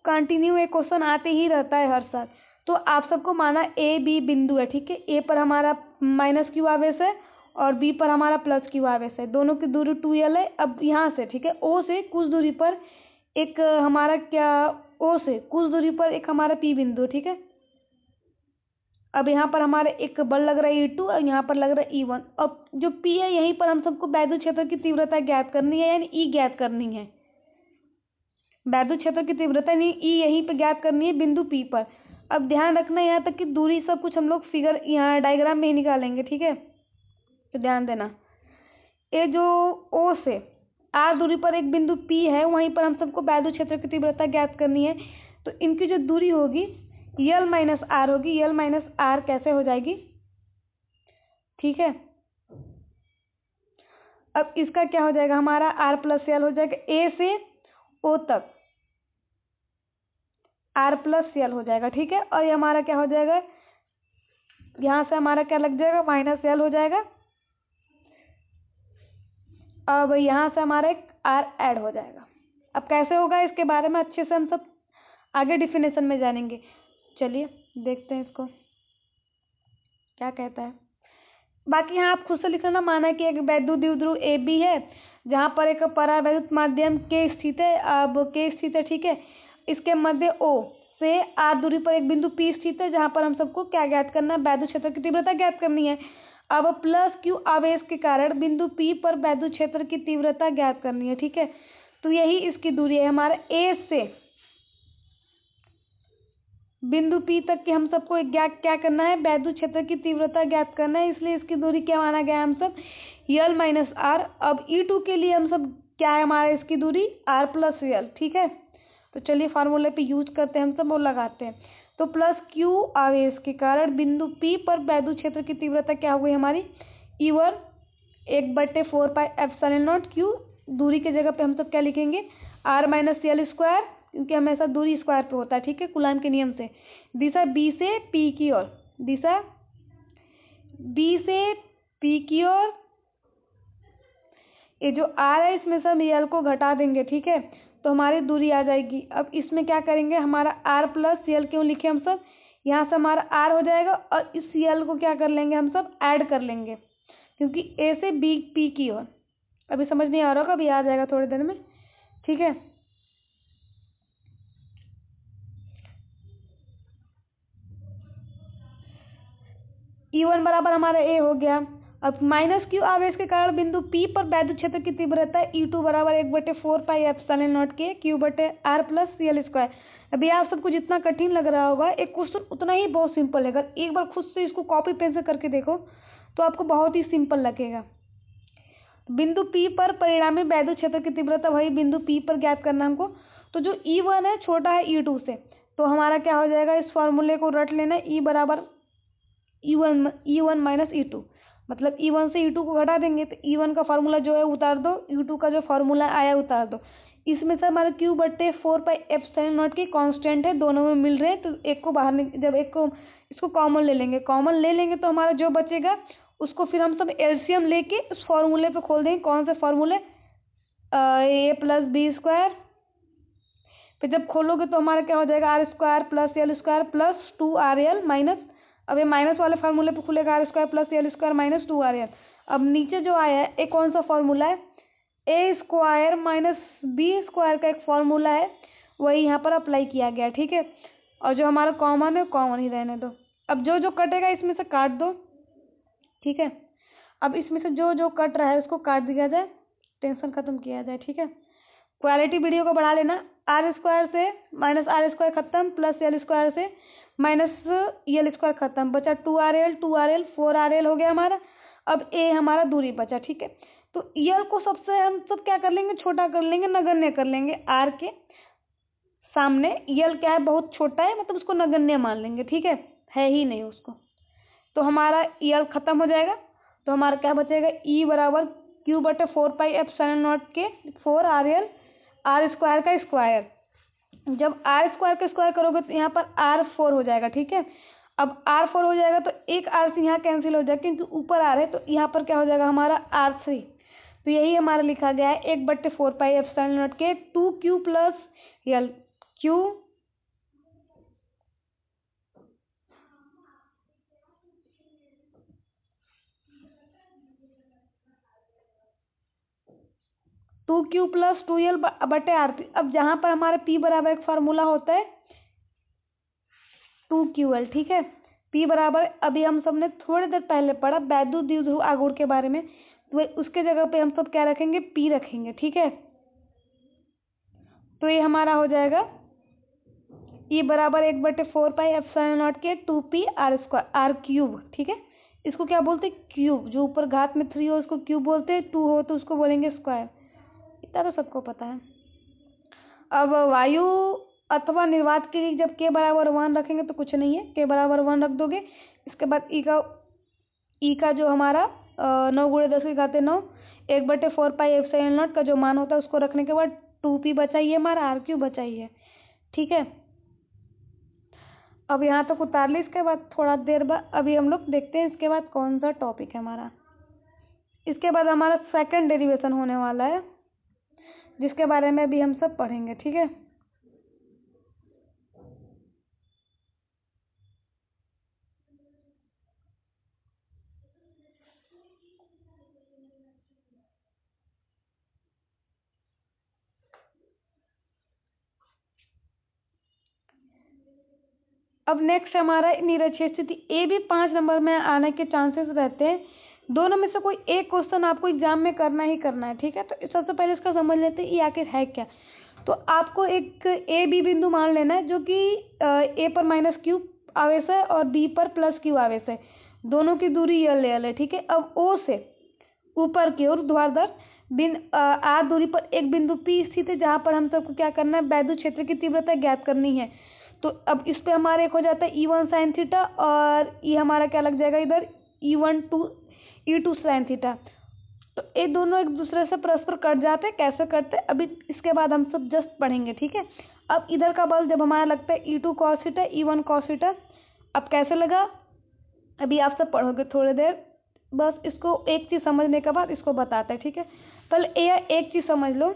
कंटिन्यू एक क्वेश्चन आते ही रहता है हर साल। तो आप सबको माना A-B बिंदु है, ठीक है, A पर हमारा -Q आवेश है और B पर हमारा +Q आवेश है, दोनों की दूरी 2l है। अब यहाँ से, ठीक है, O से कुछ दूरी पर एक हमारा क्या, O से कुछ दूरी पर एक हमारा P बिंदु, ठीक है। अब यहाँ पर हमारे एक बल लग रहा है E2 और यहाँ पर लग रहा है E1। अब जो P है यहीं पर हम सबको वैद्युत क्षेत्र की तीव्रता ज्ञात करनी है, यानी E ज्ञात करनी है। वैद्युत क्षेत्र की तीव्रता नहीं, E यहीं पर ज्ञात करनी है बिंदु P पर। अब ध्यान रखना यहाँ तक कि दूरी सब कुछ हम लोग फिगर यहाँ डायग्राम में ही निकालेंगे, ठीक है, तो ध्यान देना। ये जो O से R दूरी पर एक बिंदु P है, वहीं पर हम सबको वैद्युत क्षेत्र की तीव्रता ज्ञात करनी है। तो इनकी जो दूरी होगी L माइनस R होगी। L माइनस R कैसे हो जाएगी, ठीक है। अब इसका क्या हो जाएगा हमारा R प्लस L हो जाएगा, A से O तक R प्लस L हो जाएगा, ठीक है। और ये हमारा क्या हो जाएगा, यहाँ से हमारा क्या लग जाएगा -L हो जाएगा। अब यहाँ से हमारा एक R ऐड हो जाएगा। अब कैसे होगा इसके बारे में अच्छे से हम सब आगे डिफिनेशन में जानेंगे। चलिए देखते हैं इसको क्या कहता है। बाकी यहाँ आप खुद से लिख लेना, माना कि एक वैद्युत द्विध्रुव AB है, जहाँ पर एक परावैद्युत माध्यम K स्थित है। अब K स्थित है, ठीक है, इसके मध्य O से R दूरी पर एक बिंदु P स्थित है, जहाँ पर हम सबको क्या ज्ञात करना है, वैद्युत क्षेत्र की तीव्रता ज्ञात करनी है। अब +Q आवेश के कारण बिंदु P पर वैद्युत क्षेत्र की तीव्रता ज्ञात करनी है, ठीक है। तो यही इसकी दूरी है हमारा A से बिंदु P तक की हम सबको क्या करना है, वैद्युत क्षेत्र की तीव्रता ज्ञात करना है। इसलिए इसकी दूरी क्या माना गया हम सब L माइनस R। अब E2 के लिए हम सब क्या है हमारा इसकी दूरी R प्लस L, ठीक है। तो चलिए फार्मूले पे यूज करते हैं हम सब और लगाते हैं। तो +Q आवेश के कारण बिंदु P पर वैद्युत क्षेत्र की तीव्रता क्या हो गई हमारी E1 1/4πε0 Q। दूरी के जगह पे हम सब क्या लिखेंगे R माइनस L स्क्वायर, क्योंकि हमेशा दूरी स्क्वायर पे होता है, ठीक है, कूलाम के नियम से। दिशा B से P की ओर, दिशा B से P की ओर, ये जो R है इसमें से हम L को घटा देंगे, ठीक है, तो हमारी दूरी आ जाएगी। अब इसमें क्या करेंगे, हमारा R प्लस L क्यों लिखे हम सब, यहाँ से हमारा R हो जाएगा और इस L को क्या कर लेंगे हम सब ऐड कर लेंगे, क्योंकि A से B P की ओर। अभी समझ नहीं आ रहा होगा, अभी आ जाएगा थोड़ी देर में, ठीक है। E1 बराबर हमारा A हो गया। अब -Q आवेश के कारण बिंदु P पर वैद्युत क्षेत्र की तीव्रता E2 बराबर 1/4πε0 के Q/R प्लस L स्क्वायर। अभी आप सबको जितना कठिन लग रहा होगा एक क्वेश्चन उतना ही बहुत सिंपल है। अगर एक बार खुद से इसको कॉपी पेन से करके देखो तो आपको बहुत ही सिंपल लगेगा। बिंदु P पर परिणामी वैद्युत क्षेत्र की तीव्रता वही बिंदु P पर ज्ञात करना हमको। तो जो E1 है छोटा है E2 से, तो हमारा क्या हो जाएगा, इस फॉर्मूले को रट लेना, E बराबर E1 माइनस E2, मतलब E1 से E2 को घटा देंगे तो E1 का फार्मूला जो है उतार दो, E2 का जो फार्मूला आया उतार दो। इसमें से हमारा Q बट्टे 4πε0 की कांस्टेंट है, दोनों में मिल रहे हैं, तो एक को बाहर जब एक को इसको कॉमन ले लेंगे, तो हमारा जो बचेगा उसको फिर हम सब एलसीएम लेके उस फॉर्मूले पे खोल देंगे। कौन से फॉर्मूले, a प्लस बी स्क्वायर। फिर जब खोलोगे तो हमारा क्या हो जाएगा, R square plus L square plus 2RL minus, अब ये माइनस वाले फार्मूले पे खुलेगा R square plus L square minus 2RL। अब नीचे जो आया है एक कौन सा फॉर्मूला है, ए स्क्वायर माइनस बी स्क्वायर का एक फॉर्मूला है, वही यहाँ पर अप्लाई किया गया, ठीक है। और जो हमारा कॉमन है कॉमन ही रहने दो। अब जो जो कटेगा इसमें से काट दो, ठीक है। अब इसमें से जो जो कट रहा है उसको काट दिया जाए, टेंशन खत्म किया जाए, ठीक है। क्वालिटी वीडियो को बढ़ा लेना। आर स्क्वायर से माइनस आर स्क्वायर खत्म, प्लस एल स्क्वायर से माइनस एल स्क्वायर खत्म, बचा 2RL 4RL हो गया हमारा। अब ए हमारा दूरी बचा, ठीक है। तो यल को सबसे हम सब क्या कर लेंगे, छोटा कर लेंगे, नगण्य कर लेंगे। आर के सामने यल क्या है, बहुत छोटा है, मतलब उसको नगण्य मान लेंगे, ठीक है ही नहीं उसको। तो हमारा यल खत्म हो जाएगा, तो हमारा क्या बचेगा, ई बराबर Q बटे 4πε0 के 4RL आर स्क्वायर का स्क्वायर। जब आर स्क्वायर का स्क्वायर करोगे तो यहाँ पर R4 हो जाएगा, ठीक है। अब R4 हो जाएगा तो एक R से यहाँ कैंसिल हो जाएगा, क्योंकि ऊपर R है तो यहाँ पर क्या हो जाएगा हमारा R3। तो यही हमारा लिखा गया है 1/4πε0 के 2Q प्लस यल। Q 2Q प्लस 2L बटे R3। अब जहाँ पर हमारे P बराबर एक फार्मूला होता है 2QL, ठीक है। P बराबर अभी हम सब ने थोड़ी देर पहले पढ़ा वैद्युत द्विध्रुव आघूर्ण के बारे में, तो उसके जगह पे हम सब क्या रखेंगे, P रखेंगे, ठीक है। तो ये हमारा हो जाएगा E बराबर 1/4πε0 के 2P R square R cube, ठीक है। इसको क्या बोलते हैं, क्यूब। जो ऊपर घात में 3 हो उसको क्यूब बोलते हैं, 2 हो तो उसको बोलेंगे स्क्वायर। इतना तो सबको पता है। अब वायु अथवा निर्वात के लिए जब k बराबर 1 रखेंगे तो कुछ नहीं है, k बराबर 1 रख दोगे। इसके बाद ई का जो हमारा 9 × 10⁹ 1/4πε0 का जो मान होता है उसको रखने के बाद 2P बचाइए, हमारा R क्यूब बचाइए, ठीक है। अब यहाँ तक उतार ली। इसके बाद थोड़ा देर बाद अभी हम लोग देखते हैं इसके बाद कौन सा टॉपिक है हमारा। इसके बाद हमारा सेकंड डेरिवेशन होने वाला है, जिसके बारे में भी हम सब पढ़ेंगे, ठीक है। अब नेक्स्ट हमारा निरक्षीय स्थिति। ए भी 5 नंबर में आने के चांसेस रहते हैं। दोनों में से कोई एक क्वेश्चन आपको एग्जाम में करना ही करना है, ठीक है। तो सबसे पहले इसका समझ लेते हैं ये आखिर है क्या। तो आपको एक ए बी बिंदु मान लेना है, जो कि ए पर -Q आवेश है और बी पर +Q आवेश है। दोनों की दूरी यल है, ठीक है। अब ओ से ऊपर की ओर ऊर्ध्वाधर आर दूरी पर एक बिंदु P स्थित है, जहाँ पर हम सबको क्या करना है, वैद्युत क्षेत्र की तीव्रता ज्ञात करनी है। तो अब इस पे हमारे एक हो जाता है E1 sin थीटा, और ये हमारा क्या लग जाएगा इधर E2 sin थीटा। तो ये दोनों एक दूसरे से परस्पर कट जाते हैं। कैसे करते हैं अभी इसके बाद हम सब जस्ट पढ़ेंगे, ठीक है। अब इधर का बल जब हमारा लगता है E2 cos theta E1 cos theta. अब कैसे लगा अभी आप सब पढ़ोगे थोड़ी देर, बस इसको एक चीज़ समझने के बाद इसको बताते हैं, ठीक है। पहले ये एक चीज़ समझ लो,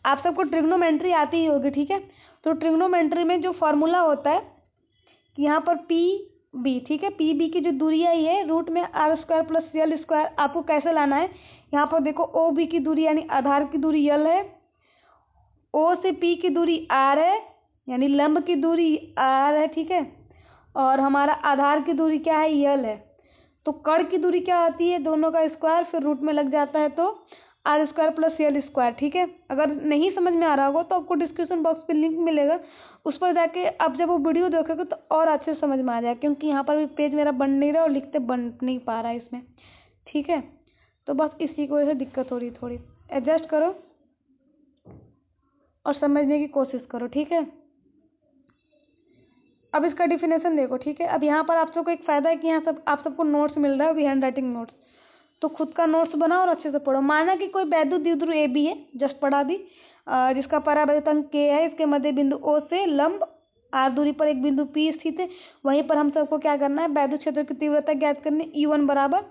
आप सबको ट्रिग्नोमेट्री आती ही होगी, ठीक है। तो ट्रिग्नोमेट्री में जो फॉर्मूला होता है कि यहाँ पर पी बी, ठीक है, पी बी की जो दूरी आई है रूट में R स्क्वायर प्लस यल स्क्वायर। आपको कैसे लाना है, यहाँ पर देखो ओ बी की दूरी यानी आधार की दूरी यल है, ओ से पी की दूरी R है यानी लंब की दूरी R है, ठीक है। और हमारा आधार की दूरी क्या है, यल है। तो कर्ण की दूरी क्या आती है, दोनों का स्क्वायर फिर रूट में लग जाता है, तो आर स्क्वायर प्लस यल स्क्वायर। ठीक है, अगर नहीं समझ में आ रहा होगा तो आपको डिस्क्रिप्शन बॉक्स पे लिंक मिलेगा, उस पर जाके आप जब वो वीडियो देखोगे तो और अच्छे से समझ में आ जाएगा, क्योंकि यहाँ पर भी पेज मेरा बन नहीं रहा और लिखते बन नहीं पा रहा है इसमें। ठीक है, तो बस इसी की वजह से दिक्कत हो रही, थोड़ी एडजस्ट करो और समझने की कोशिश करो। ठीक है, अब इसका डिफिनेशन देखो। ठीक है, अब यहाँ पर आप सबको एक फ़ायदा है कि यहाँ सब आप सबको नोट्स मिल रहा है, अभी हैंड राइटिंग नोट्स, तो खुद का नोट्स बनाओ और अच्छे से पढ़ो। माना कि कोई वैद्युत द्विध्रुव ए बी है, जस्ट पढ़ा दी, जिसका परावर्तन के है, इसके मध्य बिंदु ओ से लंब आर दूरी पर एक बिंदु पी स्थित है। वहीं पर हम सबको क्या करना है, वैद्युत क्षेत्र की तीव्रता ज्ञात करनी। E1 बराबर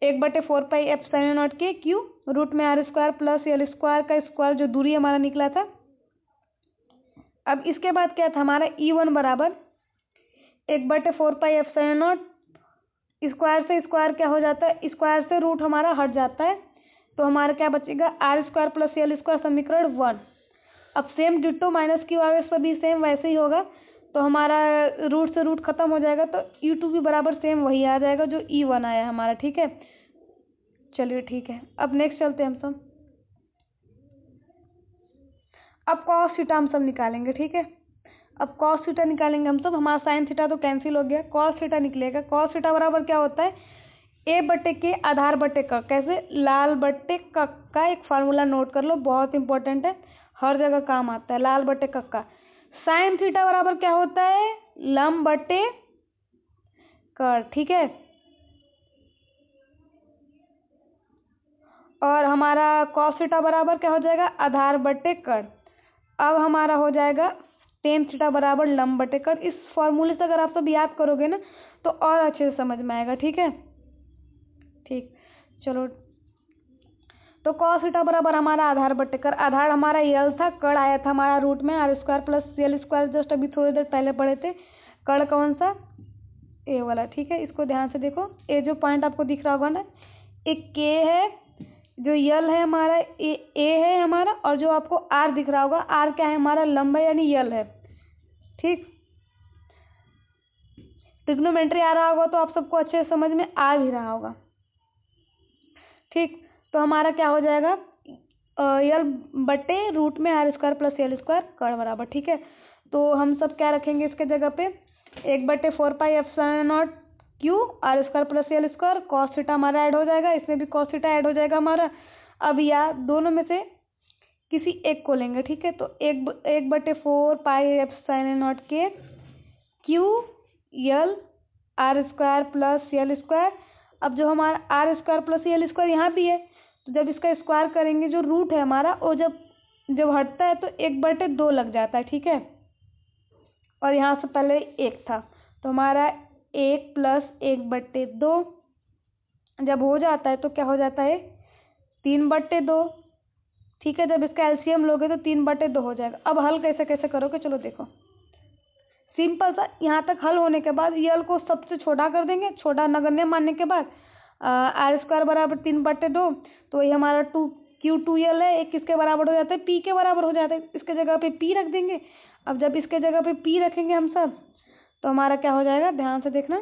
1/4πε0 के क्यू रूट में आर स्क्वायर प्लस यल स्क्वायर का स्क्वायर, जो दूरी हमारा निकला था। अब इसके बाद क्या था हमारा, E1 बराबर 1/4πε0, स्क्वायर से स्क्वायर क्या हो जाता है, स्क्वायर से रूट हमारा हट जाता है, तो हमारा क्या बचेगा, आर स्क्वायर प्लस यल स्क्वायर, समीकरण 1। अब सेम डिट्टो माइनस क्यू आगे सभी सेम वैसे ही होगा, तो हमारा रूट से रूट खत्म हो जाएगा, तो E2 भी बराबर सेम वही आ जाएगा जो E1 आया हमारा। ठीक है, चलिए ठीक है, अब नेक्स्ट चलते हैं हम सब। अब कॉस थीटा हम सब निकालेंगे। ठीक है, अब कॉस थीटा निकालेंगे हम सब, हमारा साइन थीटा तो कैंसिल हो गया, कॉस थीटा निकलेगा। कॉस थीटा बराबर क्या होता है, ए बट्टे के आधार बट्टे क, कैसे, लाल बट्टे क का एक फार्मूला नोट कर लो, बहुत इंपॉर्टेंट है, हर जगह काम आता है, लाल बट्टे क का। साइन थीटा बराबर क्या होता है, लंब बट्टे कर। ठीक है, और हमारा कॉस थीटा बराबर क्या हो जाएगा, आधार बट्टे कर। अब हमारा हो जाएगा टेन थीटा बराबर लंब बटे कर। इस फॉर्मूले से अगर आप सब याद करोगे ना तो और अच्छे से समझ में आएगा। ठीक है, ठीक, चलो, तो कॉस थीटा बराबर हमारा आधार बटे कर, आधार हमारा यल था, कड़ आया था हमारा रूट में आर स्क्वायर प्लस यल स्क्वायर, जस्ट अभी थोड़ी देर पहले पढ़े थे। कड़ कौन सा, ए वाला। ठीक है, इसको ध्यान से देखो, ए जो पॉइंट आपको दिख रहा होगा ना, एक के है, जो यल है हमारा ए है हमारा, और जो आपको आर दिख रहा होगा, आर क्या है हमारा, लंब है यानी यल है। ठीक, ट्रिग्नोमेट्री आ रहा होगा तो आप सबको अच्छे से समझ में आ भी रहा होगा। ठीक, तो हमारा क्या हो जाएगा, यल बटे रूट में आर स्क्वायर प्लस यल स्क्वायर कर बराबर। ठीक है, तो हम सब क्या रखेंगे इसके जगह पे, 1/4πε0 क्यू आर स्क्वायर प्लस यल स्क्वायर, कॉस थीटा हमारा ऐड हो जाएगा, इसमें भी कॉस थीटा ऐड हो जाएगा हमारा। अब या दोनों में से किसी एक को लेंगे। ठीक है, तो 1/4πε0 के Q L R square plus यल स्क्वायर। अब जो हमारा आर स्क्वायर प्लस यल स्क्वायर यहाँ भी है, तो जब इसका स्क्वायर करेंगे जो रूट है हमारा वो जब हटता है तो 1/2 लग जाता है। ठीक है, और यहाँ से पहले 1 था, तो हमारा 1 + 1/2 जब हो जाता है तो क्या हो जाता है, 3/2। ठीक है, जब इसका एलसीएम लोगे तो 3/2 हो जाएगा। अब हल कैसे कैसे करोगे, चलो देखो, सिंपल सा, यहाँ तक हल होने के बाद यल को सबसे छोटा कर देंगे, छोटा नगण्य मानने के बाद आर स्क्वायर बराबर 3/2, तो ये हमारा Q2L है, एक किसके बराबर हो जाता है, P के बराबर हो जाता है, इसके जगह पे P रख देंगे। अब जब इसके जगह पे P रखेंगे हम सब, तो हमारा क्या हो जाएगा, ध्यान से देखना,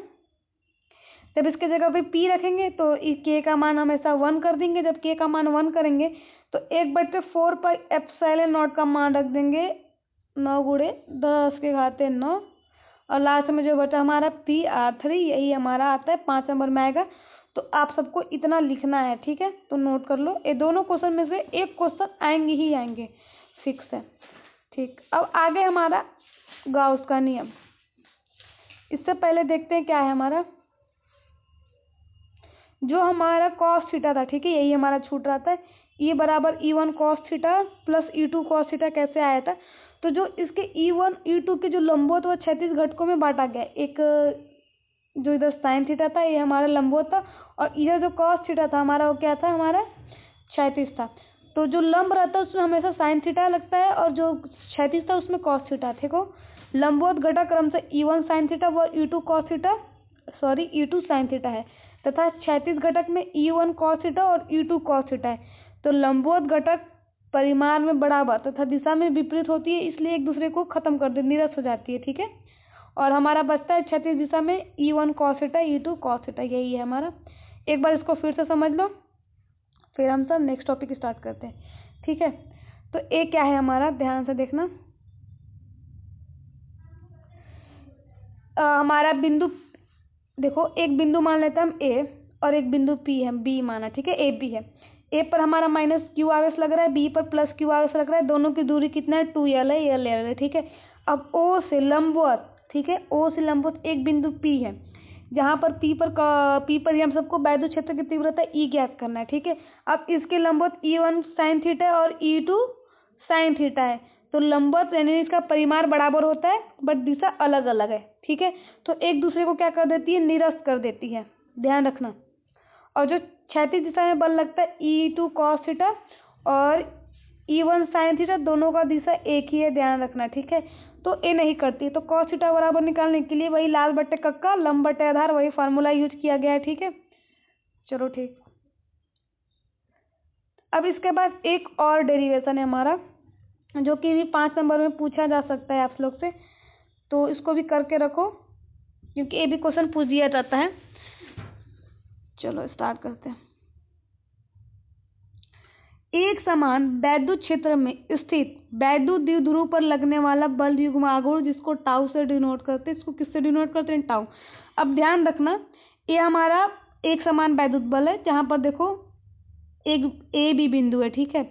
जब इसके जगह पे P रखेंगे तो इस K का मान हमेशा 1 कर देंगे। जब K का मान 1 करेंगे तो 1/4πε0 का मान रख देंगे, 9 × 10⁻⁹, और लास्ट में जो बचा हमारा PR3, यही हमारा आता है 5 नंबर में आएगा। तो आप सबको इतना लिखना है। ठीक है, तो नोट कर लो, ये दोनों क्वेश्चन में से एक क्वेश्चन आएंगे ही आएंगे, फिक्स है। ठीक, अब आगे हमारा गाउस का नियम, इससे पहले देखते हैं क्या है हमारा, जो हमारा कॉस थीटा था। ठीक है, यही हमारा छूट रहा था, E बराबर E1 cos theta plus E2 cos theta कैसे आया था, तो जो इसके E1 E2 के जो लंबवत व क्षैतिज घटकों में बांटा गया, एक जो इधर साइन थीटा था ये हमारा लंबवत था, और इधर जो कॉस थीटा था हमारा वो क्या था, हमारा क्षैतिज था। तो जो लंब रहता है उसमें हमेशा साइन थीटा लगता है, और जो क्षैतिज था उसमें कॉस थीटा। देखो, लंबवत घटक क्रम से E1 साइन थीटा व E2 cos theta, sorry E2 sine theta है, तथा क्षैतिज घटक में E1 कॉस थीटा और E2 कॉस थीटा है। तो लंबवत घटक परिमाण में बराबर तथा दिशा में विपरीत होती है, इसलिए एक दूसरे को खत्म कर दे, निरस्त हो जाती है। ठीक है, और हमारा बचता है क्षैतिज दिशा में E1 cos theta E2 cos theta, यही है हमारा। एक बार इसको फिर से समझ लो, फिर हम सब नेक्स्ट टॉपिक स्टार्ट करते हैं, ठीक है। तो ए क्या है हमारा, ध्यान से देखना। हमारा बिंदु, देखो एक बिंदु मान लेते हैं हम ए और एक बिंदु पी है, बी माना, ठीक है, ए बी है। ए पर हमारा माइनस क्यू आवेश लग रहा है, बी पर प्लस क्यू आवेश लग रहा है, दोनों की दूरी कितना है, 2l है, l है, ठीक है। अब ओ से लंबवत, ठीक है, ओ से लंबवत एक बिंदु पी है, जहाँ पर पी पर हम सबको वैद्युत क्षेत्र की तीव्रता ई ज्ञात करना है, ठीक है। अब इसके लंबवत E1 साइन थीटा और E2 साइन थीटा है, तो लंबवत यानी इसका परिमाण बराबर होता है बट दिशा अलग अलग है, ठीक है। तो एक दूसरे को क्या कर देती है, निरस्त कर देती है, ध्यान रखना। और जो क्षैतिज दिशा में बल लगता है E2 कॉस थीटा और E1 साइन थीटा, दोनों का दिशा एक ही है, ध्यान रखना, ठीक है। तो ए नहीं करती, तो कॉस थीटा बराबर निकालने के लिए वही लाल बट्टे कक्का लंब बट्टे आधार वही फार्मूला यूज किया गया है, ठीक है। चलो ठीक। अब इसके बाद एक और डेरिवेशन है हमारा, जो कि भी 5 नंबर में पूछा जा सकता है आप लोग से, तो इसको भी करके रखो क्योंकि ये भी क्वेश्चन पूछ दिया जाता है। चलो स्टार्ट करते हैं। एक समान वैद्युत क्षेत्र में स्थित वैद्युत द्विध्रुव पर लगने वाला बल युग्म आघूर्ण, जिसको टाउ से डिनोट करते हैं, इसको किससे डिनोट करते हैं, टाउ। अब ध्यान रखना, ये हमारा एक समान वैद्युत बल है, जहां पर देखो एक ए बी बिंदु है, ठीक है।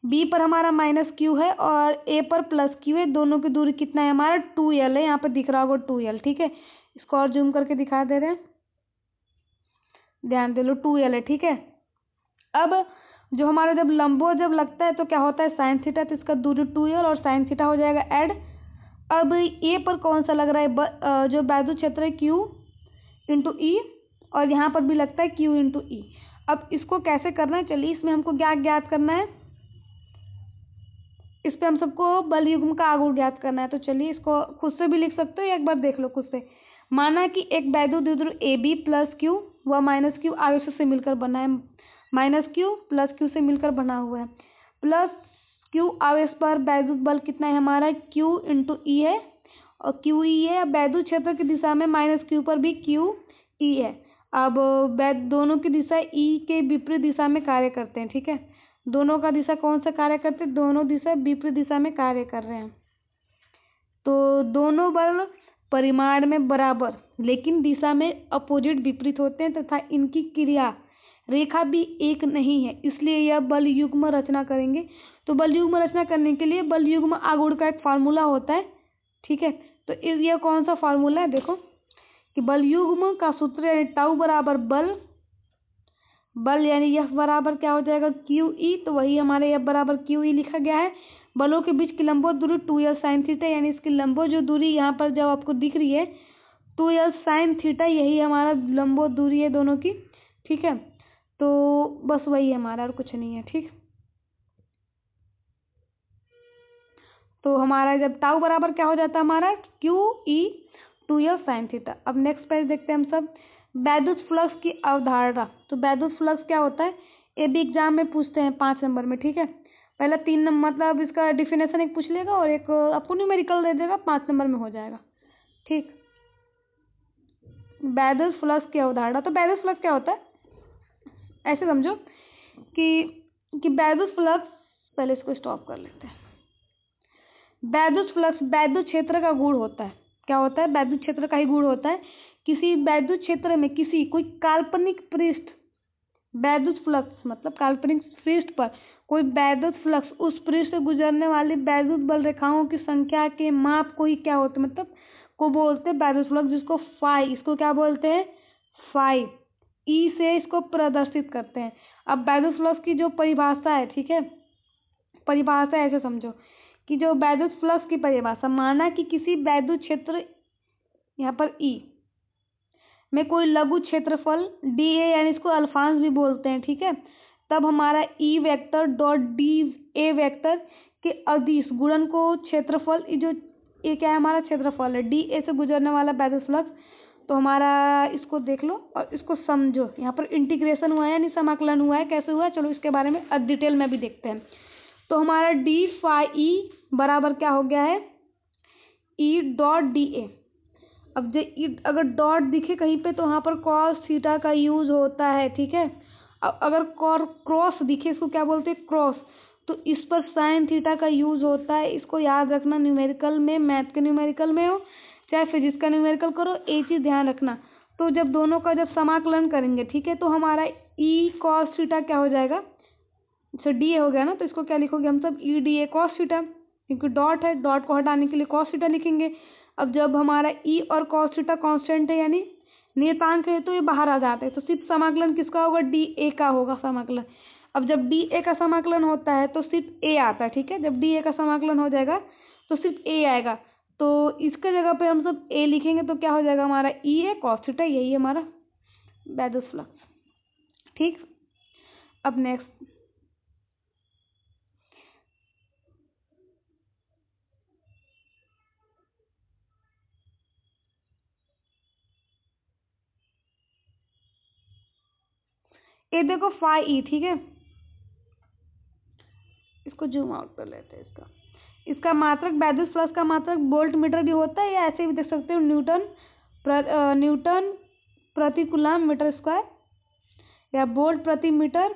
बी पर हमारा माइनस क्यू है और ए पर प्लस क्यू है, दोनों की दूरी कितना है हमारा, 2l है, यहाँ पर दिख रहा होगा 2l, ठीक है। इसको और जूम करके दिखा दे रहे हैं, ध्यान दे लो, 2l है, ठीक है। अब जो हमारा जब लंबो जब लगता है तो क्या होता है, साइन थीटा, तो इसका दूरी 2l और साइन थीटा हो जाएगा ऐड। अब ए पर कौन सा लग रहा है, जो वैद्युत क्षेत्र है Q इंटू ई, और यहाँ पर भी लगता है Q इंटू ई। अब इसको कैसे करना है, चलिए इसमें हमको क्या ज्ञात करना है, इस पे हम सबको बल युग्म का आघूर्ण ज्ञात करना है। तो चलिए इसको खुद से भी लिख सकते हो, एक बार देख लो खुद से। माना कि एक वैद्युत द्विध्रुव ए बी प्लस क्यू व माइनस क्यू आवेश से मिलकर बना है, माइनस क्यू प्लस क्यू से मिलकर बना हुआ है। प्लस क्यू आवेश पर वैद्युत बल कितना है हमारा, क्यू इंटू ई है, और क्यू ई है। अब वैद्युत क्षेत्र की दिशा में माइनस क्यू पर भी क्यू ई है। अब दोनों की दिशा ई के विपरीत दिशा में कार्य करते हैं, ठीक है। दोनों का दिशा कौन सा कार्य करते हैं, दोनों दिशा विपरीत दिशा में कार्य कर रहे हैं। तो दोनों बल परिमाण में बराबर लेकिन दिशा में अपोजिट विपरीत होते हैं तथा इनकी क्रिया रेखा भी एक नहीं है, इसलिए यह बल युग्म रचना करेंगे। तो बल युग्म रचना करने के लिए बल युग्म आघूर्ण का एक फार्मूला होता है, ठीक है। तो यह कौन सा फार्मूला है, देखो कि बल युग्म का सूत्र यानी टाउ बराबर बल यानी यह बराबर क्या हो जाएगा, क्यू ई, तो वही हमारे यह बराबर क्यू ई लिखा गया है। बलों के बीच की लंबवत दूरी 2l साइन थीटा, यानी इसकी लंबवत जो दूरी यहाँ पर जब आपको दिख रही है 2l साइन थीटा, यही हमारा लंबवत दूरी है दोनों की, ठीक है। तो बस वही है हमारा, और कुछ नहीं है, ठीक। तो हमारा जब टाउ बराबर क्या हो जाता है हमारा, Q E 2l sine theta. अब नेक्स्ट पेज देखते हैं हम सब, वैद्युत फ्लक्स की अवधारणा। तो वैद्युत फ्लक्स क्या होता है, ये भी एग्जाम में पूछते हैं 5 नंबर में, ठीक है। पहला 3 नंबर मतलब इसका डिफिनेशन एक पूछ लेगा और एक आपको न्यूमेरिकल दे देगा, 5 नंबर में हो जाएगा, ठीक। वैद्युत फ्लक्स की अवधारणा। तो वैद्युत फ्लक्स क्या होता है, ऐसे समझो कि वैद्युत फ्लक्स, पहले इसको स्टॉप कर लेते हैं। वैद्युत फ्लक्स वैद्युत क्षेत्र का गुण होता है, क्या होता है, वैद्युत क्षेत्र का ही गुण होता है। किसी वैद्युत क्षेत्र में किसी कोई काल्पनिक पृष्ठ, वैद्युत फ्लक्स मतलब काल्पनिक पृष्ठ पर कोई वैद्युत फ्लक्स, उस पृष्ठ से गुजरने वाली वैद्युत बल रेखाओं की संख्या के माप को ही क्या होता है, मतलब को बोलते हैं वैद्युत फ्लक्स, जिसको फाई, इसको क्या बोलते हैं, फाई ई से इसको प्रदर्शित करते हैं। अब वैद्युत फ्लक्स की जो परिभाषा है, ठीक है, परिभाषा ऐसे समझो कि जो वैद्युत फ्लक्स की परिभाषा, माना कि किसी वैद्युत क्षेत्र यहाँ पर ई में कोई लघु क्षेत्रफल डी ए, यानी इसको अल्फांश भी बोलते हैं, ठीक है। तब हमारा E vector dot D A vector के अदिश गुणन को क्षेत्रफल, जो ये क्या है हमारा क्षेत्रफल है, डी ए से गुजरने वाला वैद्युत फ्लक्स। तो हमारा इसको देख लो और इसको समझो, यहाँ पर इंटीग्रेशन हुआ है यानी समाकलन हुआ है, कैसे हुआ, चलो इसके बारे में डिटेल में भी देखते हैं। तो हमारा डी फाई ई बराबर क्या हो गया है, ई डॉट डी ए। अब अगर डॉट दिखे कहीं पे तो वहाँ पर कॉस थीटा का यूज होता है, ठीक है। अगर क्रॉस दिखे, इसको क्या बोलते हैं, क्रॉस, तो इस पर साइन थीटा का यूज होता है। इसको याद रखना, न्यूमेरिकल में, मैथ के न्यूमेरिकल में हो चाहे फिजिक्स का न्यूमेरिकल करो, एक चीज ध्यान रखना। तो जब दोनों का जब समाकलन करेंगे, ठीक है, तो हमारा ई कॉस थीटा क्या हो जाएगा, अच्छा डी ए हो गया ना, तो इसको क्या लिखोगे हम सब, E D A cos theta, क्योंकि डॉट है, डॉट को हटाने के लिए कॉस थीटा लिखेंगे। अब जब हमारा ई और कॉस थीटा कांस्टेंट है यानी नियतांक है, तो ये बाहर आ जाते हैं, तो सिर्फ समाकलन किसका होगा, डी ए का होगा समाकलन। अब जब डी ए का समाकलन होता है तो सिर्फ ए आता है, ठीक है, जब डी ए का समाकलन हो जाएगा तो सिर्फ ए आएगा, तो इसके जगह पे हम सब ए लिखेंगे, तो क्या हो जाएगा हमारा ई ए कॉस थीटा, यही हमारा बेदोस फ्लक्स। ठीक, अब नेक्स्ट, ये देखो फाई ई, ठीक है, इसको जूम आउट कर लेते हैं। इसका मात्रक बेदोस फ्लक्स का मात्रक वोल्ट मीटर भी होता है, या ऐसे भी देख सकते हो न्यूटन प्रति कूलम मीटर स्क्वायर, या वोल्ट प्रति मीटर,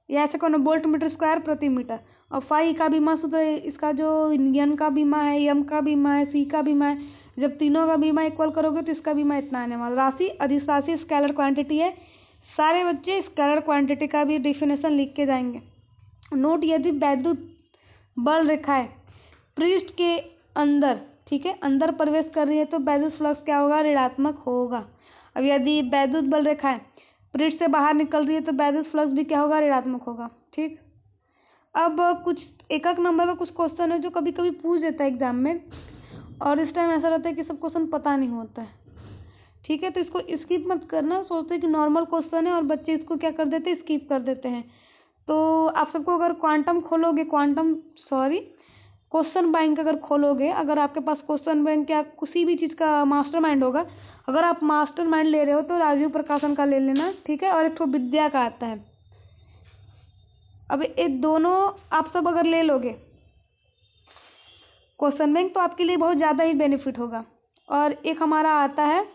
या ऐसे कौन वोल्ट मीटर स्क्वायर प्रति मीटर। और फाई का बीमा सूत्र, इसका जो एन का बीमा है, एम का बीमा है, सी का बीमा है, जब तीनों का बीमा इक्वल करोगे तो इसका बीमा इतना आने वाला। राशि अधिक राशि स्केलर क्वांटिटी है, सारे बच्चे स्केलर क्वांटिटी का भी डेफिनेशन लिख के जाएंगे। नोट, यदि वैद्युत बल रेखाएं पृष्ठ के अंदर, ठीक है, अंदर प्रवेश कर रही है तो वैद्युत फ्लक्स क्या होगा, ऋणात्मक होगा। अब यदि वैद्युत बल रेखाएं पृष्ठ से बाहर निकल रही है तो वैद्युत फ्लक्स भी क्या होगा, ऋणात्मक होगा। ठीक, अब कुछ एक नंबर का कुछ क्वेश्चन है जो कभी कभी पूछ देता है एग्जाम में, और इस टाइम ऐसा रहता है कि सब क्वेश्चन पता नहीं होता है, ठीक है, तो इसको स्किप मत करना। सोचते हैं कि नॉर्मल क्वेश्चन है और बच्चे इसको क्या कर देते हैं, स्किप कर देते हैं। तो आप सबको अगर क्वेश्चन बैंक अगर खोलोगे, अगर आपके पास क्वेश्चन बैंक या किसी भी चीज़ का मास्टरमाइंड होगा, अगर आप मास्टरमाइंड ले रहे हो तो राजीव प्रकाशन का ले लेना, ठीक है, और एक तो विद्या का आता है। अब ये दोनों आप सब अगर ले लोगे क्वेश्चन बैंक, तो आपके लिए बहुत ज़्यादा ही बेनिफिट होगा। और एक हमारा आता है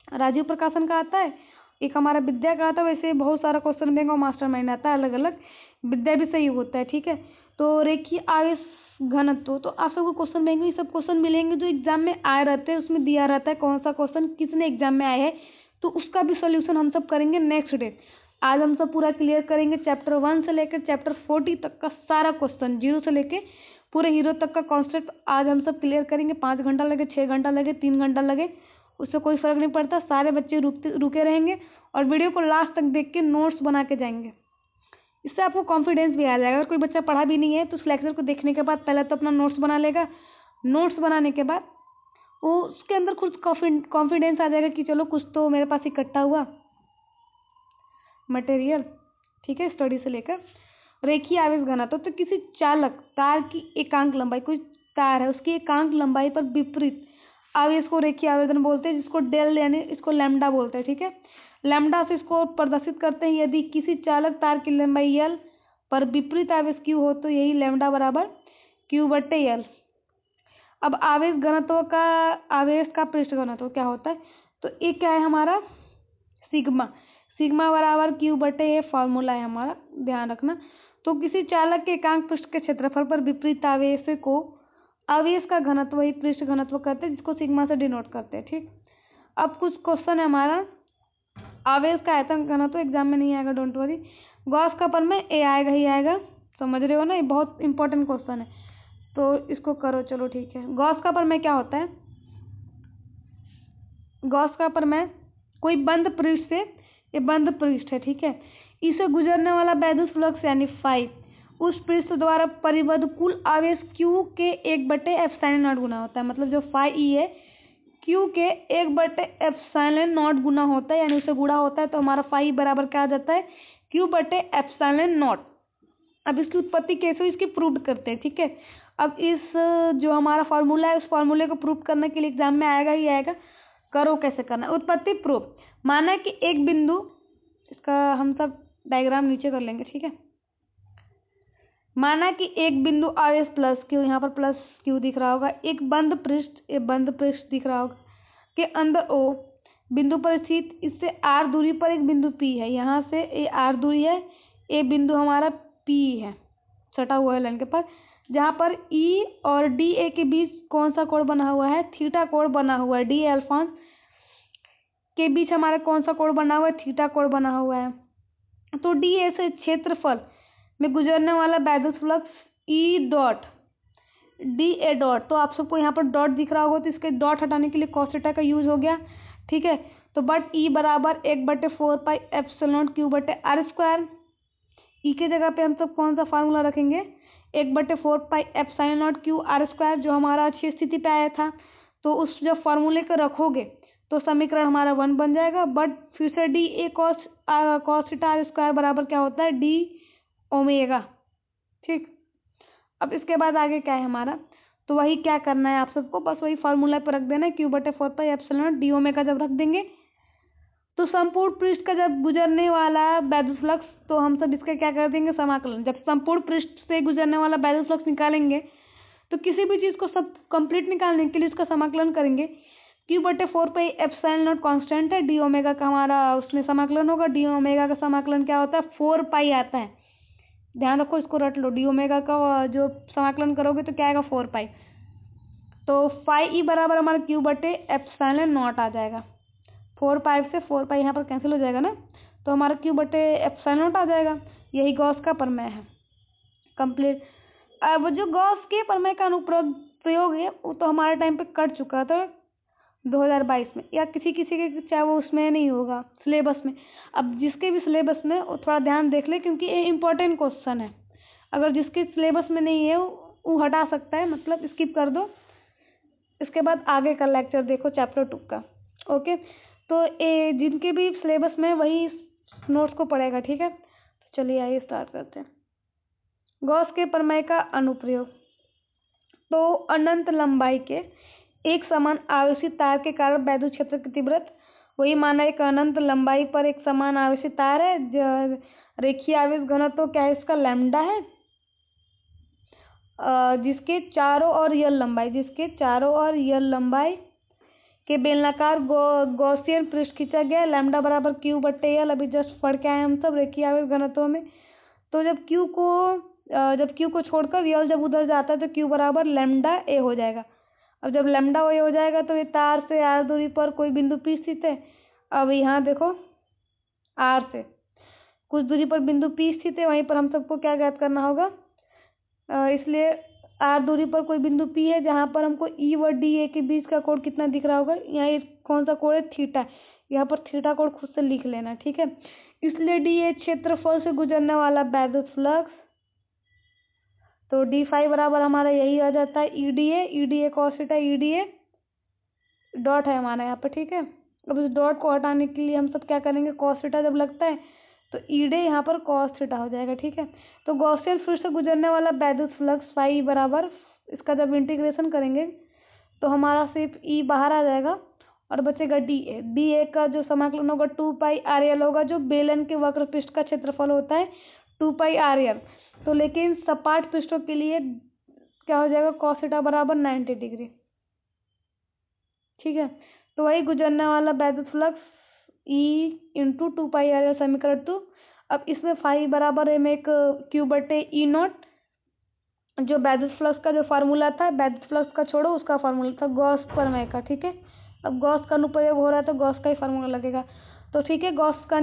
राजीव प्रकाशन का आता है, एक हमारा विद्या का आता है। वैसे बहुत सारा क्वेश्चन बैंक और मास्टरमाइंड आता है अलग अलग, विद्या भी सही होता है, ठीक है। तो रेखीय आवेश घनत्व, तो आप सबको क्वेश्चन बैंक में सब क्वेश्चन मिलेंगे जो एग्जाम में आए रहते हैं, उसमें दिया रहता है कौन सा क्वेश्चन किसने एग्जाम में आया है, तो उसका भी सोल्यूशन हम सब करेंगे नेक्स्ट डे। आज हम सब पूरा क्लियर करेंगे चैप्टर 1 से लेकर चैप्टर 40 तक का सारा क्वेश्चन, 0 से लेके पूरे हीरो तक का कॉन्सेप्ट आज हम सब क्लियर करेंगे। 5 घंटा लगे, 6 घंटा लगे, 3 घंटा लगे, उससे कोई फर्क नहीं पड़ता। सारे बच्चे रुके रहेंगे और वीडियो को लास्ट तक देख के नोट्स बना के जाएंगे, इससे आपको कॉन्फिडेंस भी आ जाएगा। अगर कोई बच्चा पढ़ा भी नहीं है तो उस लेक्चर को देखने के बाद पहले तो अपना नोट्स बना लेगा, नोट्स बनाने के बाद वो उसके अंदर खुद कॉन्फिडेंस आ जाएगा कि चलो कुछ तो मेरे पास इकट्ठा हुआ मटेरियल, ठीक है, स्टडी से लेकर। रेखीय आवेश घनत्व, तो किसी चालक तार की एकांक लंबाई, कोई तार है उसकी एकांक लंबाई पर विपरीत आवेश को रेखीय आवेदन बोलते हैं, जिसको डेल यानी इसको लैम्डा बोलते हैं, ठीक है। लैम्डा से इसको प्रदर्शित करते हैं। यदि किसी चालक तार की लंबाई एल पर विपरीत आवेश क्यू हो तो यही लैम्डा बराबर क्यू बटे एल। अब आवेश घनत्व का, आवेश का पृष्ठ घनत्व क्या होता है, तो ये क्या है हमारा सिग्मा, सिग्मा बराबर क्यू बटे ए फॉर्मूला है हमारा, ध्यान रखना। तो किसी चालक के एकांक पृष्ठ के क्षेत्रफल पर विपरीत आवेश को आवेश का घनत्व ही पृष्ठ घनत्व कहते हैं, जिसको सिग्मा से डिनोट करते हैं, ठीक। अब कुछ क्वेश्चन है हमारा, आवेश का आयतन घनत्व एग्जाम में नहीं आएगा, डोंट वरी। गॉस का प्रमेय ए आएगा ही आएगा, समझ रहे हो ना, ये बहुत इंपॉर्टेंट क्वेश्चन है, तो इसको करो, चलो ठीक है। गॉस का प्रमेय क्या होता है, गॉस का प्रमेय, कोई बंद पृष्ठ से, ये बंद पृष्ठ है, ठीक है, इसे गुजरने वाला वैद्युत फ्लक्स यानी फाई उस पृष्ठ द्वारा परिबद्ध कुल आवेश क्यू के 1/ε0 गुना होता है। मतलब जो फाई ई है क्यू के 1/ε0 गुना होता है, यानी उसे गुणा होता है, तो हमारा फाई बराबर क्या आ जाता है, Q/ε0। अब इसकी उत्पत्ति कैसे हुई, इसकी प्रूव करते हैं, ठीक है। अब इस जो हमारा फॉर्मूला है उस फॉर्मूले को प्रूव करने के लिए एग्जाम में आएगा ही आएगा। करो कैसे करना है, उत्पत्ति प्रूव। माना कि एक बिंदु, इसका हम सब डायग्राम नीचे कर लेंगे, ठीक है। माना कि एक बिंदु आवेश प्लस क्यू, यहाँ पर प्लस क्यू दिख रहा होगा, एक बंद पृष्ठ, ये बंद पृष्ठ दिख रहा होगा, के अंदर ओ बिंदु पर स्थित इससे r दूरी पर एक बिंदु P है। यहाँ से ये r दूरी है, ये बिंदु हमारा P है, सटा हुआ है लाइन के पास, जहाँ पर E और DA के बीच कौन सा कोण बना हुआ है? थीटा कोण बना हुआ है। DA अल्फांस के बीच हमारा कौन सा कोण बना हुआ है? थीटा कोण बना हुआ है। तो DA से क्षेत्रफल में गुजरने वाला वैद्युत flux E dot DA dot, तो आप सबको यहाँ पर डॉट दिख रहा होगा, तो इसके डॉट हटाने के लिए cos थीटा का यूज हो गया, ठीक है। तो बट E बराबर 1/4 पाई एप्सिलॉन क्यू बटे आर स्क्वायर। ई के जगह पे हम सब कौन सा फार्मूला रखेंगे? 1/4 pi epsilon not Q r square, जो हमारा अच्छी स्थिति पे आया था। तो उस जब फार्मूले को रखोगे तो समीकरण हमारा 1 बन जाएगा। बट फिर से D A cos theta R square बराबर क्या होता है? डी ओमेगा, ठीक। अब इसके बाद आगे क्या है हमारा? तो वही क्या करना है आप सबको, बस वही फार्मूला पर रख देना है, क्यू बटे 4 पाई एप्सिलॉन डी ओमेगा जब रख देंगे तो संपूर्ण पृष्ठ का जब गुजरने वाला वैद्युत फ्लक्स, तो हम सब इसका क्या कर देंगे? समाकलन। जब संपूर्ण पृष्ठ से गुजरने वाला वैद्युत फ्लक्स निकालेंगे तो किसी भी चीज को सब कंप्लीट निकालने के लिए इसका समाकलन करेंगे। क्यू बटे 4 पाई एप्सिलॉन नॉट कांस्टेंट है, डी ओमेगा का हमारा उसमें समाकलन होगा। डी ओमेगा का समाकलन क्या होता है? 4 पाई आता है, ध्यान रखो, इसको रट लो। डी ओमेगा का जो समाकलन करोगे तो क्या आएगा? 4 पाई। तो फाई ई बराबर हमारा क्यू बटे एप्सिलॉन नॉट आ जाएगा। 4 पाई से 4 पाई यहाँ पर कैंसिल हो जाएगा ना, तो हमारा क्यू बटे एप्सिलॉन नॉट आ जाएगा। यही गॉस का प्रमेय है, कंप्लीट। अब जो गॉस के प्रमेय का अनुप्रयोग है वो तो हमारे टाइम पे कट चुका था 2022 में, या किसी किसी के चाहे वो उसमें नहीं होगा सिलेबस में। अब जिसके भी सिलेबस में वो थोड़ा ध्यान देख ले, क्योंकि ये इम्पोर्टेंट क्वेश्चन है। अगर जिसके सिलेबस में नहीं है वो हटा सकता है, मतलब स्किप कर दो। इसके बाद आगे का लेक्चर देखो चैप्टर 2 का, ओके। तो ये जिनके भी सिलेबस में वही नोट्स को पढ़ेगा, ठीक है। तो चलिए आइए स्टार्ट करते हैं। गॉस के प्रमेय का अनुप्रयोग। तो अनंत लंबाई के एक समान आवेशित तार के कारण वैद्युत क्षेत्र की तीव्रता, वही माना एक अनंत लंबाई पर एक समान आवेशित तार है, रेखीय आवेश घनत्व क्या है इसका? लैम्डा है, जिसके चारों ओर यल लंबाई के बेलनाकार गॉसियन पृष्ठ खींचा गया। लैम्डा बराबर क्यू बटे एल, अभी जस्ट पढ़ के आए हम सब रेखीय आवेश घनत्व में। तो जब क्यू को छोड़कर यल जब उधर जाता है तो क्यू बराबर लैम्डा ए हो जाएगा। अब जब लैम्डा ए हो जाएगा तो ये तार से आर दूरी पर कोई बिंदु पी स्थित है। अब यहाँ देखो आर से कुछ दूरी पर बिंदु पी स्थित है, वहीं पर हम सबको क्या ज्ञात करना होगा? इसलिए आर दूरी पर कोई बिंदु पी है जहाँ पर हमको ई व डी ए के बीच का कोण कितना दिख रहा होगा? यहाँ ये कौन सा कोण है? थीटा। यहाँ पर थीटा कोण खुद से लिख लेना, ठीक है। इसलिए डी ए क्षेत्रफल से गुजरने वाला वैद्युत फ्लक्स, तो डी फाई बराबर हमारा यही आ जाता है E D A cos theta, E D A dot है हमारा यहाँ पे, ठीक है। अब इस डॉट को हटाने के लिए हम सब क्या करेंगे? कॉस थीटा जब लगता है तो ई डे यहाँ पर कॉस थीटा हो जाएगा, ठीक है। तो गॉसियन पृष्ठ से गुजरने वाला वैद्युत फ्लक्स फाई बराबर, इसका जब इंटीग्रेशन करेंगे तो हमारा सिर्फ ई बाहर आ जाएगा और बचेगा डी ए का जो समाकलन होगा 2 पाई आर एल होगा, जो बेलन के वक्र पृष्ठ का क्षेत्रफल होता है 2 पाई आर एल। तो लेकिन सपाट पृष्ठों के लिए क्या हो जाएगा? कॉस थीटा बराबर 90 डिग्री, ठीक है। तो वही गुजरने वाला वैद्युत फ्लक्स ई इंटू 2 पाई आर एल, समीकरण 2। अब इसमें फाई बराबर है में एक क्यू बटे ई नॉट, जो वैद्युत फ्लक्स का जो फार्मूला था, वैद्युत फ्लक्स का छोड़ो उसका फार्मूला था गॉस प्रमेय का, ठीक है। अब गॉस का अनुप्रयोग हो रहा है तो गॉस का ही फार्मूला लगेगा। तो ठीक है, गॉस के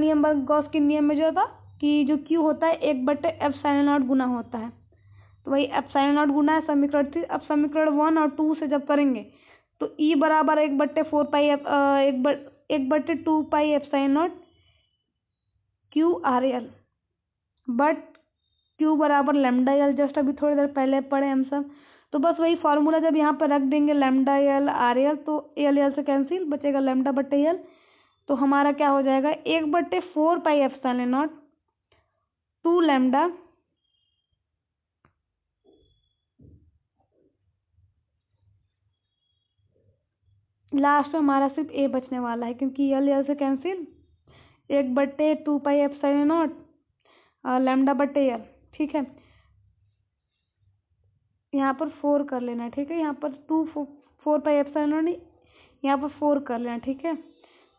नियम में जो था कि जो क्यू होता है 1/एप्सिलॉन गुना होता है, तो वही एप्सिलॉन गुना है समीकरण 3। अब समीकरण 1 और 2 से जब करेंगे तो ई बराबर 1/4 पाई 1/2 pi epsilon Q R L, but Q बराबर लैम्डा एल, जस्ट अभी थोड़ी देर पहले पढ़े हम सब। तो बस वही फार्मूला जब यहाँ पर रख देंगे लैम्डा एल आर एल, तो एल एल से कैंसिल, बचेगा लैम्डा बटे एल। तो हमारा क्या हो जाएगा? 1/4 pi epsilon not 2 lambda last में हमारा सिर्फ ए बचने वाला है, क्योंकि एल एल से cancel, 1/2 pi epsilon not lambda बटे एल, ठीक है। यहाँ पर 4 कर लेना, ठीक है। यहाँ पर 4 पाई एप्सिलॉन नॉट नहीं, यहाँ पर 4 कर लेना, ठीक है।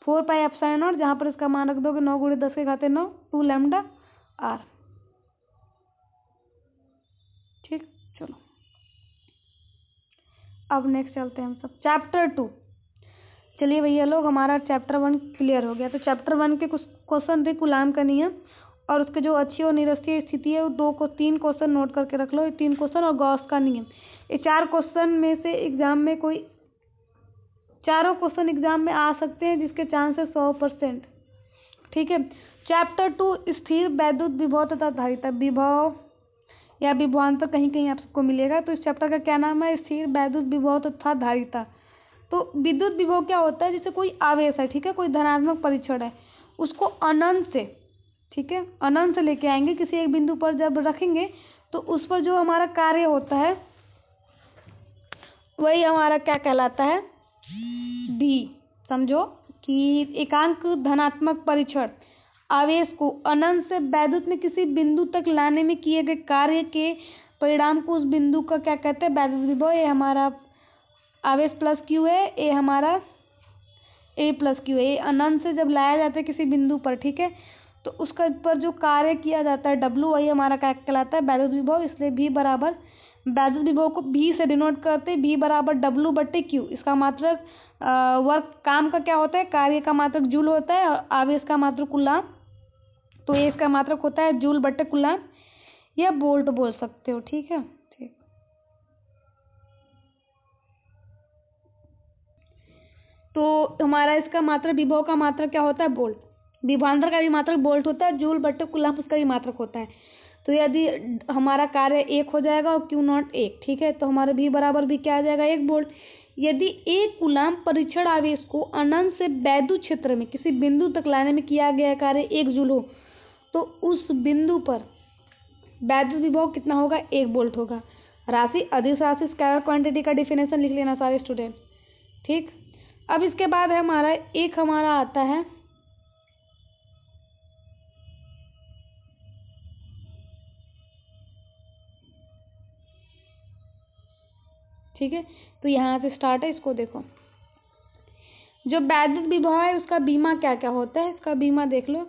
4πε0, जहाँ पर इसका मान रख दोगे 9 × 10⁻⁹ 2 लैम्डा r। ठीक, चलो अब नेक्स्ट चलते हैं हम सब चैप्टर 2। चलिए भैया लोग, हमारा चैप्टर 1 क्लियर हो गया। तो चैप्टर 1 के कुछ क्वेश्चन थे कूलाम का नियम, और उसके जो अच्छी और निरस्तीय स्थिति है वो 3 क्वेश्चन नोट करके रख लो। ये 3 क्वेश्चन और गॉस का नियम, ये 4 क्वेश्चन में से एग्जाम में कोई चारों क्वेश्चन एग्जाम में आ सकते हैं, जिसके चांसेस 100%। ठीक है। चैप्टर 2 स्थिर वैद्युत विभव तथा धारिता। विभव या विभवांतर कहीं कहीं आप सबको मिलेगा। तो इस चैप्टर का क्या नाम है? स्थिर वैद्युत विभव तथा धारिता। तो विद्युत विभव क्या होता है? जैसे कोई आवेश है, ठीक है, कोई धनात्मक परीक्षण है, उसको अनंत से, ठीक है, अनंत से लेके आएंगे, किसी एक बिंदु पर जब रखेंगे तो उस पर जो हमारा कार्य होता है वही हमारा क्या कहलाता है? डी। समझो कि एकांक धनात्मक परीक्षण आवेश को अनंत से वैद्युत में किसी बिंदु तक लाने में किए गए कार्य के परिणाम को उस बिंदु का क्या कहते हैं? वैद्युत विभव। ये हमारा आवेश प्लस क्यू है, ये हमारा ए प्लस क्यू है। ये अनंत से जब लाया जाता है किसी बिंदु पर, ठीक है, तो उसका पर जो कार्य किया जाता है डब्लू, वही हमारा क्या कहलाता है? वैद्युत विभव। इसलिए भी बराबर, वैद्युत विभव को भी से डिनोट करते हैं, भी बराबर डब्लू बटे क्यू। इसका मात्रक वर्क, काम का क्या होता है? कार्य का मात्रक जूल होता है और आवेश का मात्रक कूलाम। तो ये इसका मात्रक होता है जूल बटे कूलाम, या वोल्ट बोल सकते हो। ठीक है, ठीक। तो हमारा इसका मात्रक, विभव का मात्रक क्या होता है? वोल्ट। विभवांतर का भी मात्रक वोल्ट होता है, जूल बटे कूलाम उसका भी मात्रक होता है। तो यदि हमारा कार्य 1 हो जाएगा और क्यू नॉट 1, ठीक है, तो हमारा भी बराबर भी क्या आ जाएगा? 1 वोल्ट। यदि 1 कूलाम परीक्षण आवेश को अनंत से वैद्युत क्षेत्र में किसी बिंदु तक लाने में किया गया कार्य 1 जूल हो, तो उस बिंदु पर वैद्युत विभव कितना होगा? 1 वोल्ट होगा। राशि, अदिश राशि, स्केलर क्वांटिटी का डिफिनेशन लिख लेना सारे स्टूडेंट। ठीक। अब इसके बाद है हमारा आता है ठीक है, तो यहाँ से स्टार्ट है, इसको देखो। जो वैद्युत विभव है उसका बीमा क्या क्या होता है? इसका बीमा देख लो।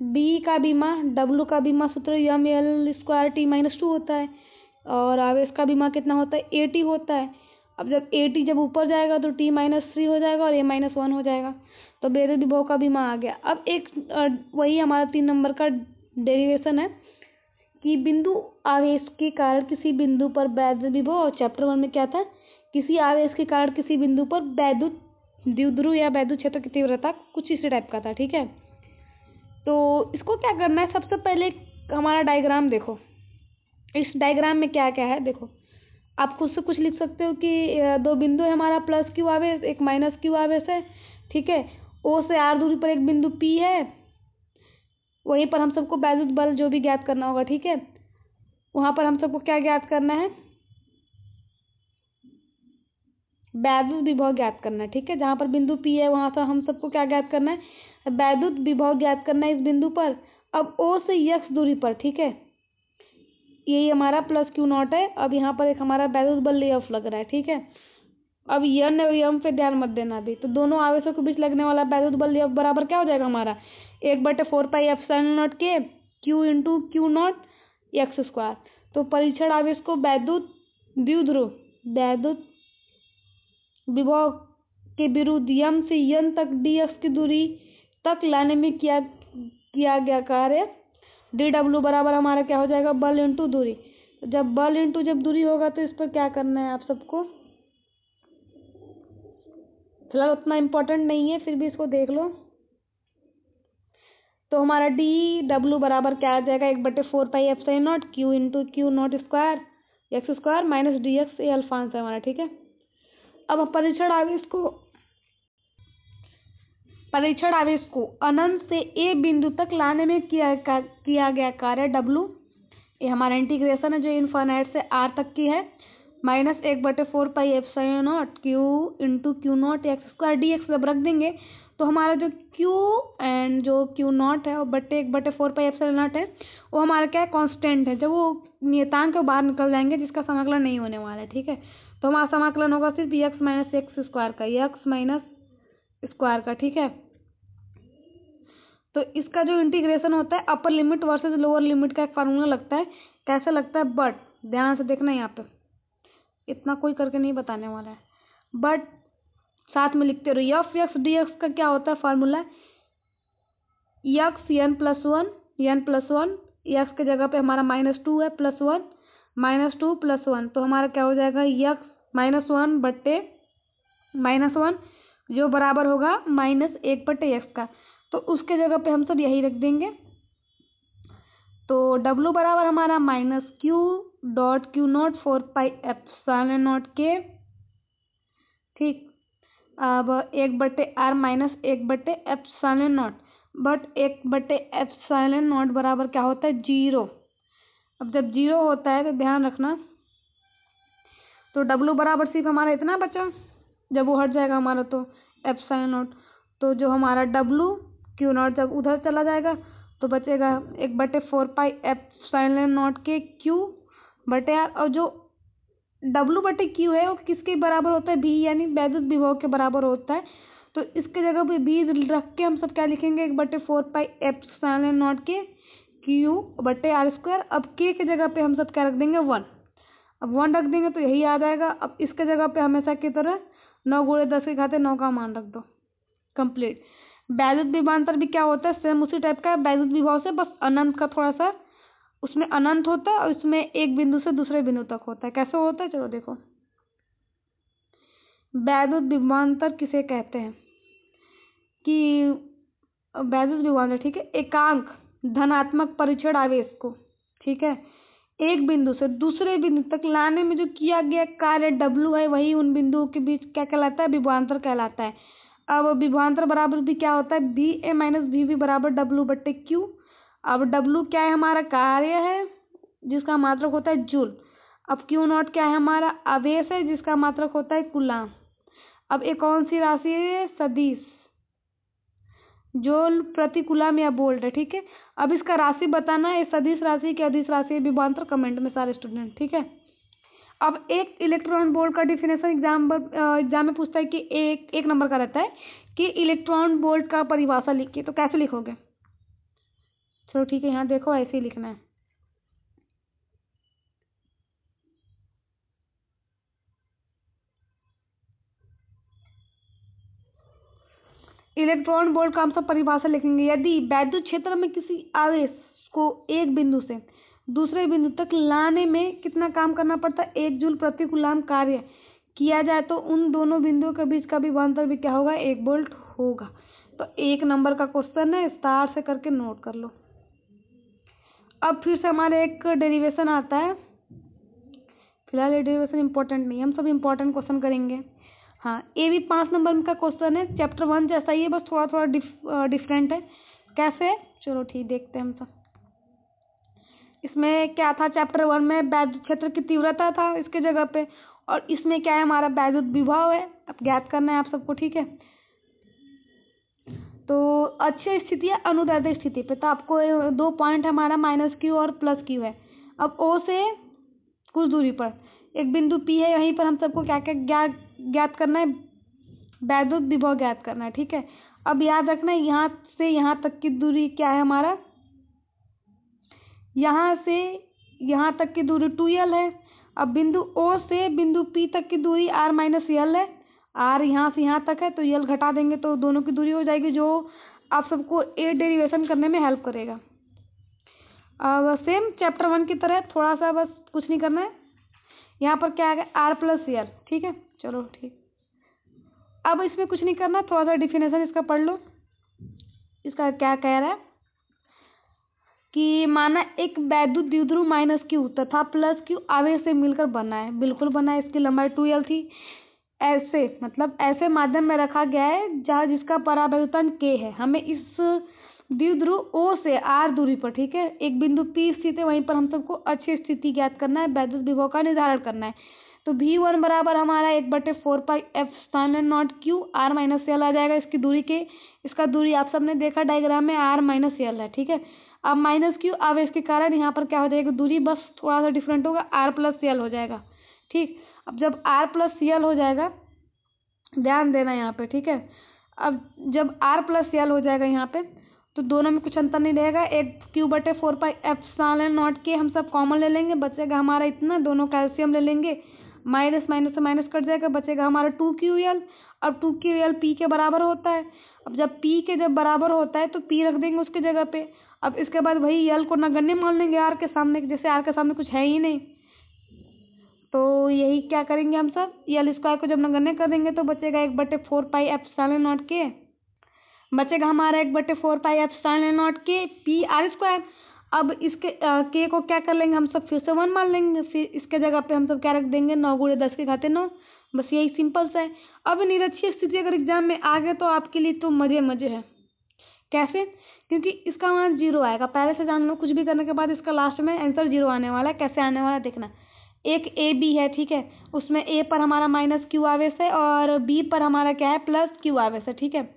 बी का बीमा, डब्लू का बीमा सूत्र ml²T-2 होता है, और आवेश का बीमा कितना होता है? AT होता है। अब जब AT जब ऊपर जाएगा तो T-3 हो जाएगा और A-1 हो जाएगा, तो वैद्युत विभव का बीमा आ गया। अब एक वही हमारा 3 नंबर का डेरिवेशन है कि बिंदु आवेश के कारण किसी बिंदु पर वैद्युत विभव, और चैप्टर 1 में क्या था? किसी आवेश के कारण किसी बिंदु पर वैद्युत द्विध्रुव या वैद्युत क्षेत्र की तीव्रता, कुछ इसी टाइप का था। ठीक है, तो इसको क्या करना है? सबसे पहले हमारा डायग्राम देखो। इस डायग्राम में क्या क्या है देखो। आप खुद से कुछ लिख सकते हो कि 2 बिंदु है हमारा, प्लस क्यू आवेश, एक माइनस क्यू आवेश है। ठीक है, ओ से आर दूरी पर एक बिंदु पी है, वहीं पर हम सबको वैद्युत बल जो भी ज्ञात करना होगा। ठीक है, वहां पर हम सबको क्या ज्ञात करना है? वैद्युत विभव ज्ञात करना है। ठीक है, जहां पर बिंदु पी है वहां से हम सबको क्या ज्ञात करना है? वैद्युत विभव ज्ञात करना है इस बिंदु पर। अब ओ से यक्स दूरी पर, ठीक है, यही हमारा प्लस क्यू नॉट है। अब यहाँ पर एक हमारा वैद्युत बल एफ लग रहा है। ठीक है, अब यन और यम पे ध्यान मत देना अभी। तो दोनों आवेशों के बीच लगने वाला वैद्युत बल एफ बराबर क्या हो जाएगा हमारा? 1/4πε0 के Q into q nought x²। तो परीक्षण आवेश को वैद्युत द्विध्रुव वैद्युत विभव के विरुद्ध यम से यन तक dx की दूरी तक लाने में किया गया कार्य dw बराबर हमारा क्या हो जाएगा? बल इंटू दूरी। तो जब बल इंटू जब दूरी होगा तो इस पर क्या करना है आप सबको? फिलहाल उतना इम्पोर्टेंट नहीं है, फिर भी इसको देख लो। तो हमारा dw बराबर क्या आ जाएगा? 1/4πε0 q into q not square x² minus dx, ये अल्फांस है हमारा। ठीक है, अब परीक्षण आवेश को अनंत से ए बिंदु तक लाने में किया गया कार्य डब्लू, ये हमारा इंटीग्रेशन है जो इनफाइनाइट से आर तक की है, minus 1/4πε0 q into q nought x² dx। जब रख देंगे तो हमारा जो क्यू एंड जो क्यू नॉट है और बटे 1/4πε0 है, वो हमारा क्या है? कांस्टेंट है। जब वो नियतांक के बाहर निकल जाएंगे जिसका समाकलन नहीं होने वाला है। ठीक है, तो हमारा समाकलन होगा सिर्फ x - x² का, x - स्क्वायर का। ठीक है, तो इसका जो इंटीग्रेशन होता है upper limit versus lower limit का एक फार्मूला लगता है। कैसे लगता है? बट ध्यान से देखना, यहाँ पे इतना कोई करके नहीं बताने वाला है, बट साथ में लिखते रहो। एफ एक्स डी एक्स का क्या होता है formula? X N plus one, X के जगह पे हमारा -2 है, +1 -2 +1, तो हमारा क्या हो जाएगा? एक्स -1 बट्टे -1 जो बराबर होगा -1 बट्टे एक्स का। तो उसके जगह पे हम सब यही रख देंगे। तो W बराबर हमारा -Q.Q0 4πε0 के, ठीक। अब 1/r माइनस 1/ε0, बट 1/ε0 बराबर क्या होता है? 0। अब जब 0 होता है तो ध्यान रखना, तो W बराबर सिर्फ हमारा इतना बचा, जब वो हट जाएगा हमारा तो ε0, तो जो हमारा Q0 जब उधर चला जाएगा तो बचेगा 1/4πε0 के Q/r। और जो W/Q है वो किसके बराबर होता है? V, यानी वैद्युत विभव के बराबर होता है। तो इसके जगह पे V रख के हम सब क्या लिखेंगे? 1/4πε0 के Q/r²। अब K के जगह पे हम सब क्या रख देंगे? 1। अब 1 रख देंगे तो यही आ जाएगा। अब इसके जगह पे हमेशा की तरह 9 × 10 के घाते 9 का मान रख दो, कंप्लीट। वैद्युत विभवांतर भी क्या होता है? सेम उसी टाइप का, वैद्युत विभव से बस अनंत का थोड़ा सा उसमें अनंत होता है और इसमें एक बिंदु से दूसरे बिंदु तक होता है। कैसे होता है? चलो देखो, वैद्युत विभवांतर किसे कहते हैं? कि वैद्युत विभवांतर, ठीक है, एकांक धनात्मक परीक्षण आवेश को, ठीक है, एक बिंदु से दूसरे बिंदु तक लाने में जो किया गया कार्य W है, वही उन बिंदुओं के बीच क्या कहलाता है? विभवांतर कहलाता है। अब विभवांतर बराबर भी क्या होता है? VA - VB बराबर W/Q। अब W क्या है? हमारा कार्य है जिसका मात्रक होता है जूल। अब Q0 क्या है? हमारा आवेश है जिसका मात्रक होता है कूलाम। अब एक कौन सी राशि है? सदिश, जूल प्रति कूलाम या वोल्ट है, ठीक है। अब इसका राशि बताना है, सदिश राशि क्या अदिश राशि है, विभवांतर कमेंट में सारे स्टूडेंट, ठीक है। अब एक इलेक्ट्रॉन वोल्ट का डिफिनेशन एग्जाम में पूछता है कि एक नंबर का रहता है कि इलेक्ट्रॉन वोल्ट का परिभाषा लिखिए, तो कैसे लिखोगे? चलो ठीक है, यहाँ देखो ऐसे ही लिखना है। इलेक्ट्रॉन वोल्ट का हम सब परिभाषा लिखेंगे। यदि वैद्युत क्षेत्र में किसी आवेश को एक बिंदु से दूसरे बिंदु तक लाने में कितना काम करना पड़ता है? 1 जूल प्रति कूलाम कार्य किया जाए तो उन दोनों बिंदुओं के बीच का विभवांतर भी क्या होगा? 1 वोल्ट होगा। तो 1 नंबर का क्वेश्चन है, स्टार से करके नोट कर लो। अब फिर से हमारे एक डेरिवेशन आता है, फिलहाल ये डेरिवेशन इंपॉर्टेंट नहीं है, हम सब इंपॉर्टेंट क्वेश्चन करेंगे। हाँ, ये भी 5 नंबर का क्वेश्चन है, चैप्टर 1 जैसा ही है, बस थोड़ा थोड़ा डिफरेंट है। कैसे? चलो ठीक, देखते हैं हम सब। इसमें क्या था? चैप्टर 1 में वैद्युत क्षेत्र की तीव्रता था इसके जगह पे, और इसमें क्या है? हमारा वैद्युत विभव है, अब ज्ञात करना है आप सबको, ठीक है। तो अच्छी स्थिति है अनुदैर्ध्य स्थिति पे, तो आपको 2 पॉइंट हमारा -Q और +Q है। अब O से कुछ दूरी पर एक बिंदु P है, यहीं पर हम सबको क्या क्या ज्ञात करना है? वैद्युत विभव ज्ञात करना है, ठीक है। अब याद रखना, यहाँ से यहाँ तक की दूरी क्या है हमारा? यहाँ से यहाँ तक की दूरी 2L है। अब बिंदु O से बिंदु P तक की दूरी R - L है। R यहाँ से यहाँ तक है तो L घटा देंगे तो दोनों की दूरी हो जाएगी, जो आप सबको ए डेरिवेशन करने में हेल्प करेगा। अब सेम चैप्टर 1 की तरह थोड़ा सा बस कुछ नहीं करना है, यहाँ पर क्या है? R + L, ठीक है। चलो ठीक, अब इसमें कुछ नहीं करना, थोड़ा सा डिफिनेशन इसका पढ़ लो। इसका क्या कह रहा है कि माना एक वैद्युत द्विध्रुव -Q तथा +Q आवेश से मिलकर बना है, बिल्कुल बना है, इसकी लंबाई 2L थी। ऐसे मतलब ऐसे माध्यम में रखा गया है जहाँ जिसका परावैद्युतांक K है। हमें इस द्विध्रुव O से R दूरी पर, ठीक है, एक बिंदु P स्थित है, वहीं पर हम सबको अच्छी स्थिति ज्ञात करना है, वैद्युत विभव का निर्धारण करना है। तो V1 बराबर हमारा 1/4πε0 Q R - L आ जाएगा इसकी दूरी के। इसका दूरी आप सबने देखा डायग्राम में, R - L है, ठीक है। अब -Q आवेश के कारण यहाँ पर क्या हो जाएगा? दूरी बस थोड़ा सा डिफरेंट होगा, R + L हो जाएगा, ठीक। अब जब R + L हो जाएगा, ध्यान देना यहाँ पे, ठीक है। अब जब R + L हो जाएगा यहाँ पे, तो दोनों में कुछ अंतर नहीं रहेगा। एक Q/4πε0 के हम सब कॉमन ले लेंगे, बचेगा हमारा इतना, दोनों कैल्शियम ले लेंगे, माइनस माइनस से माइनस कट जाएगा, बचेगा हमारा 2QL। अब 2QL P के बराबर होता है। अब जब P के जब बराबर होता है तो P रख देंगे उसके जगह पे। अब इसके बाद वही L को नगण्य मान लेंगे R के सामने, जैसे R के सामने कुछ है ही नहीं, तो यही क्या करेंगे हम सब, L स्क्वायर को जब नगण्य कर देंगे तो बचेगा 1/4πε0 के, बचेगा हमारा 1/4πε0 के PR²। अब इसके के को क्या कर लेंगे हम सब, फिर से 1 मान लेंगे, फिर इसके जगह पे हम सब क्या रख देंगे, 9 × 10 के घाते 9। बस यही सिंपल सा है। अब निरक्षीय स्थिति अगर एग्जाम में आ गए तो आपके लिए तो मजे मजे है। कैसे? क्योंकि इसका मान 0 आएगा, पहले से जान लो। कुछ भी करने के बाद इसका लास्ट में आंसर 0 आने वाला है। कैसे आने वाला है देखना। एक AB है, ठीक है, उसमें A पर हमारा -Q आवेश है और B पर हमारा क्या है, +Q आवेश है, ठीक है।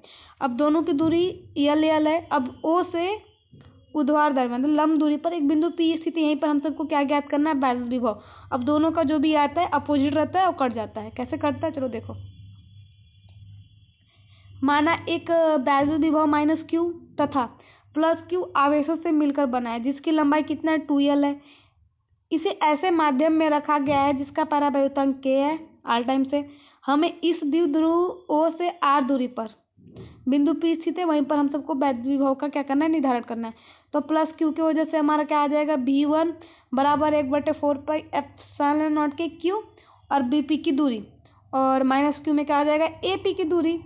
अब दोनों की दूरी L है। अब O से ऊर्ध्वाधर मतलब लंब दूरी पर एक बिंदु P स्थिति, यहीं पर हम सबको क्या ज्ञात करना है, वैद्युत विभव। अब दोनों का जो भी आता है अपोजिट रहता है और कट जाता है। कैसे कटता है चलो देखो। माना एक वैद्युत विभव -Q तथा +Q आवेशों से मिलकर बना है, जिसकी लंबाई कितना है, 2L है। इसे ऐसे माध्यम में रखा गया है जिसका परावैद्युतांक K है R टाइम से। हमें इस द्विध्रुव O से R दूरी पर बिंदु P स्थित है, वहीं पर हम सबको वैद्युत विभव का क्या करना है, निर्धारण करना है। तो +Q की वजह से हमारा क्या आ जाएगा, V1 बराबर 1/4πε0 के Q और BP की दूरी, और -Q में क्या आ जाएगा, AP की दूरी।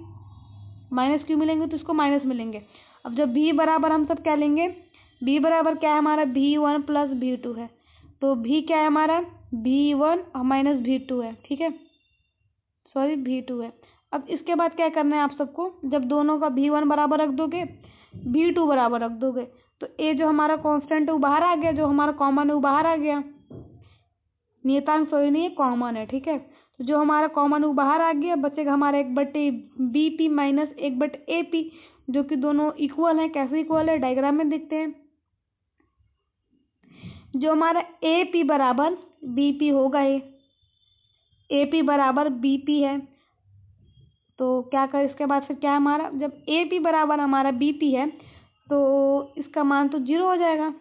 -Q मिलेंगे तो इसको माइनस मिलेंगे। अब जब V बराबर हम सब क्या लेंगे, V बराबर क्या है हमारा, V1 + V2 है। तो V क्या है हमारा, V1 - V2 है, ठीक है, सॉरी V2 है। अब इसके बाद क्या करना है आप सबको, जब दोनों का V1 बराबर रख दोगे, V2 बराबर रख दोगे, तो A जो हमारा कांस्टेंट है वो बाहर आ गया, जो हमारा कॉमन है वो बाहर आ गया। नियतांक सॉरी नहीं है, कॉमन है, ठीक है। तो जो हमारा कॉमन है वो बाहर आ गया, बचेगा हमारा 1/BP माइनस 1/AP, जो कि दोनों इक्वल है। कैसे इक्वल है, डायग्राम में देखते हैं। जो हमारा AP बराबर BP होगा, AP बराबर BP है, तो क्या कर इसके बाद फिर क्या है हमारा, जब AP बराबर हमारा BP है तो इसका मान तो 0 हो जाएगा।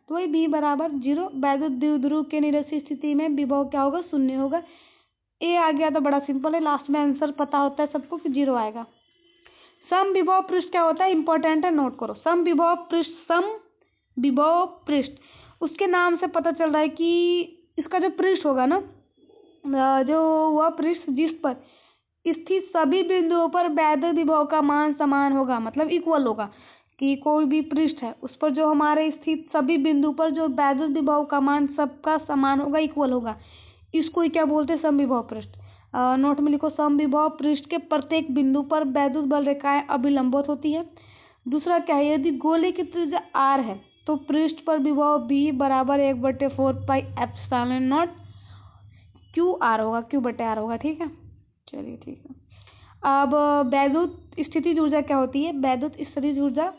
तो वही B बराबर 0। वैद्युत द्विध्रुव के निरक्षीय स्थिति में विभव क्या होगा, 0 होगा। A आ गया तो बड़ा सिंपल है, लास्ट में आंसर पता होता है सबको कि 0 आएगा। सम विभव पृष्ठ क्या होता है, इंपॉर्टेंट है, नोट करो। सम विभव पृष्ठ, उसके नाम से पता चल रहा है कि इसका जो पृष्ठ होगा ना, जो वह पृष्ठ जिस पर स्थित सभी बिंदुओं पर वैद्युत विभव का मान समान होगा, मतलब इक्वल होगा। कि कोई भी पृष्ठ है उस पर जो हमारे स्थित सभी बिंदु पर जो वैद्युत विभव का मान सबका समान होगा, इक्वल होगा, इसको ही क्या बोलते हैं, समविभव पृष्ठ। नोट में लिखो, समविभव पृष्ठ के प्रत्येक बिंदु पर वैद्युत बल रेखाएं अभिलंबित होती है। दूसरा क्या है, यदि गोले की त्रिज्या R है तो पृष्ठ पर विभव B बराबर 1/4πε0 QR होगा, Q/R होगा, ठीक है। चलिए ठीक है। अब वैद्युत स्थितिज ऊर्जा क्या होती है, वैद्युत स्थितिज ऊर्जा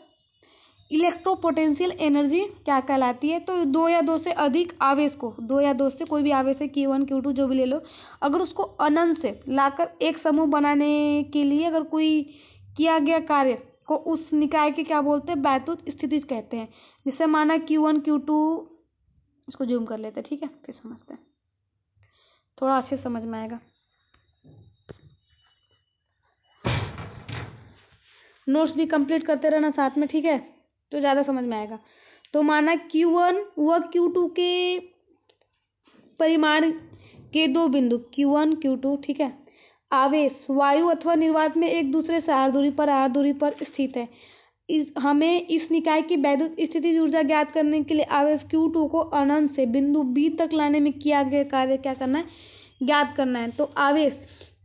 इलेक्ट्रोपोटेंशियल एनर्जी क्या कहलाती है। तो 2 या 2 से अधिक आवेश को, 2 या 2 से कोई भी आवेश है, Q1 Q2 जो भी ले लो, अगर उसको अनंत से लाकर एक समूह बनाने के लिए अगर कोई किया गया कार्य को उस निकाय के क्या बोलते हैं, वैद्युत स्थितिज कहते हैं। जैसे माना Q1 Q2, इसको जूम कर लेते हैं, ठीक है, फिर समझते हैं, थोड़ा अच्छे समझ में आएगा। नोट्स भी कंप्लीट करते रहना साथ में, ठीक है, तो ज़्यादा समझ में आएगा। तो माना Q1 व Q2 के परिमाण के 2 बिंदु Q1 Q2, ठीक है, आवेश वायु अथवा निर्वात में एक दूसरे से R दूरी पर स्थित है। हमें इस निकाय की वैद्युत स्थितिज ऊर्जा ज्ञात करने के लिए आवेश Q2 को अनंत से बिंदु B तक लाने में किया गया कार्य क्या करना है, ज्ञात करना है। तो आवेश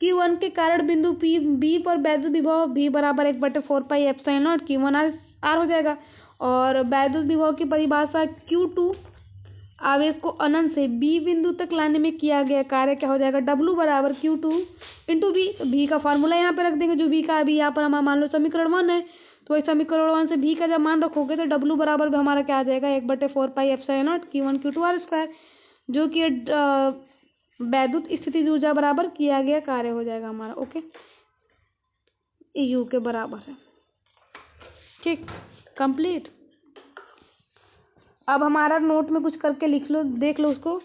Q1 के कारण बिंदु B पर वैद्युत विभव V बराबर 1/4πε0 Q1 R हो जाएगा। और वैद्युत विभव की परिभाषा Q2 आवेश को अनंत से B बिंदु तक लाने में किया गया कार्य क्या हो जाएगा, W बराबर Q2 इंटू B। V का फार्मूला यहाँ पे रख देंगे, जो V का अभी यहाँ पर हमारा मान लो समीकरण 1 है, तो वही समीकरण 1 से V का जब मान रखोगे तो W बराबर भी हमारा क्या आ जाएगा, 1/4πε0 Q1 Q2 R², जो कि वैद्युत स्थितिज ऊर्जा बराबर किया गया कार्य हो जाएगा हमारा। ओके, U के बराबर है। ठीक, कंप्लीट। अब हमारा नोट में कुछ करके लिख लो, देख लो उसको।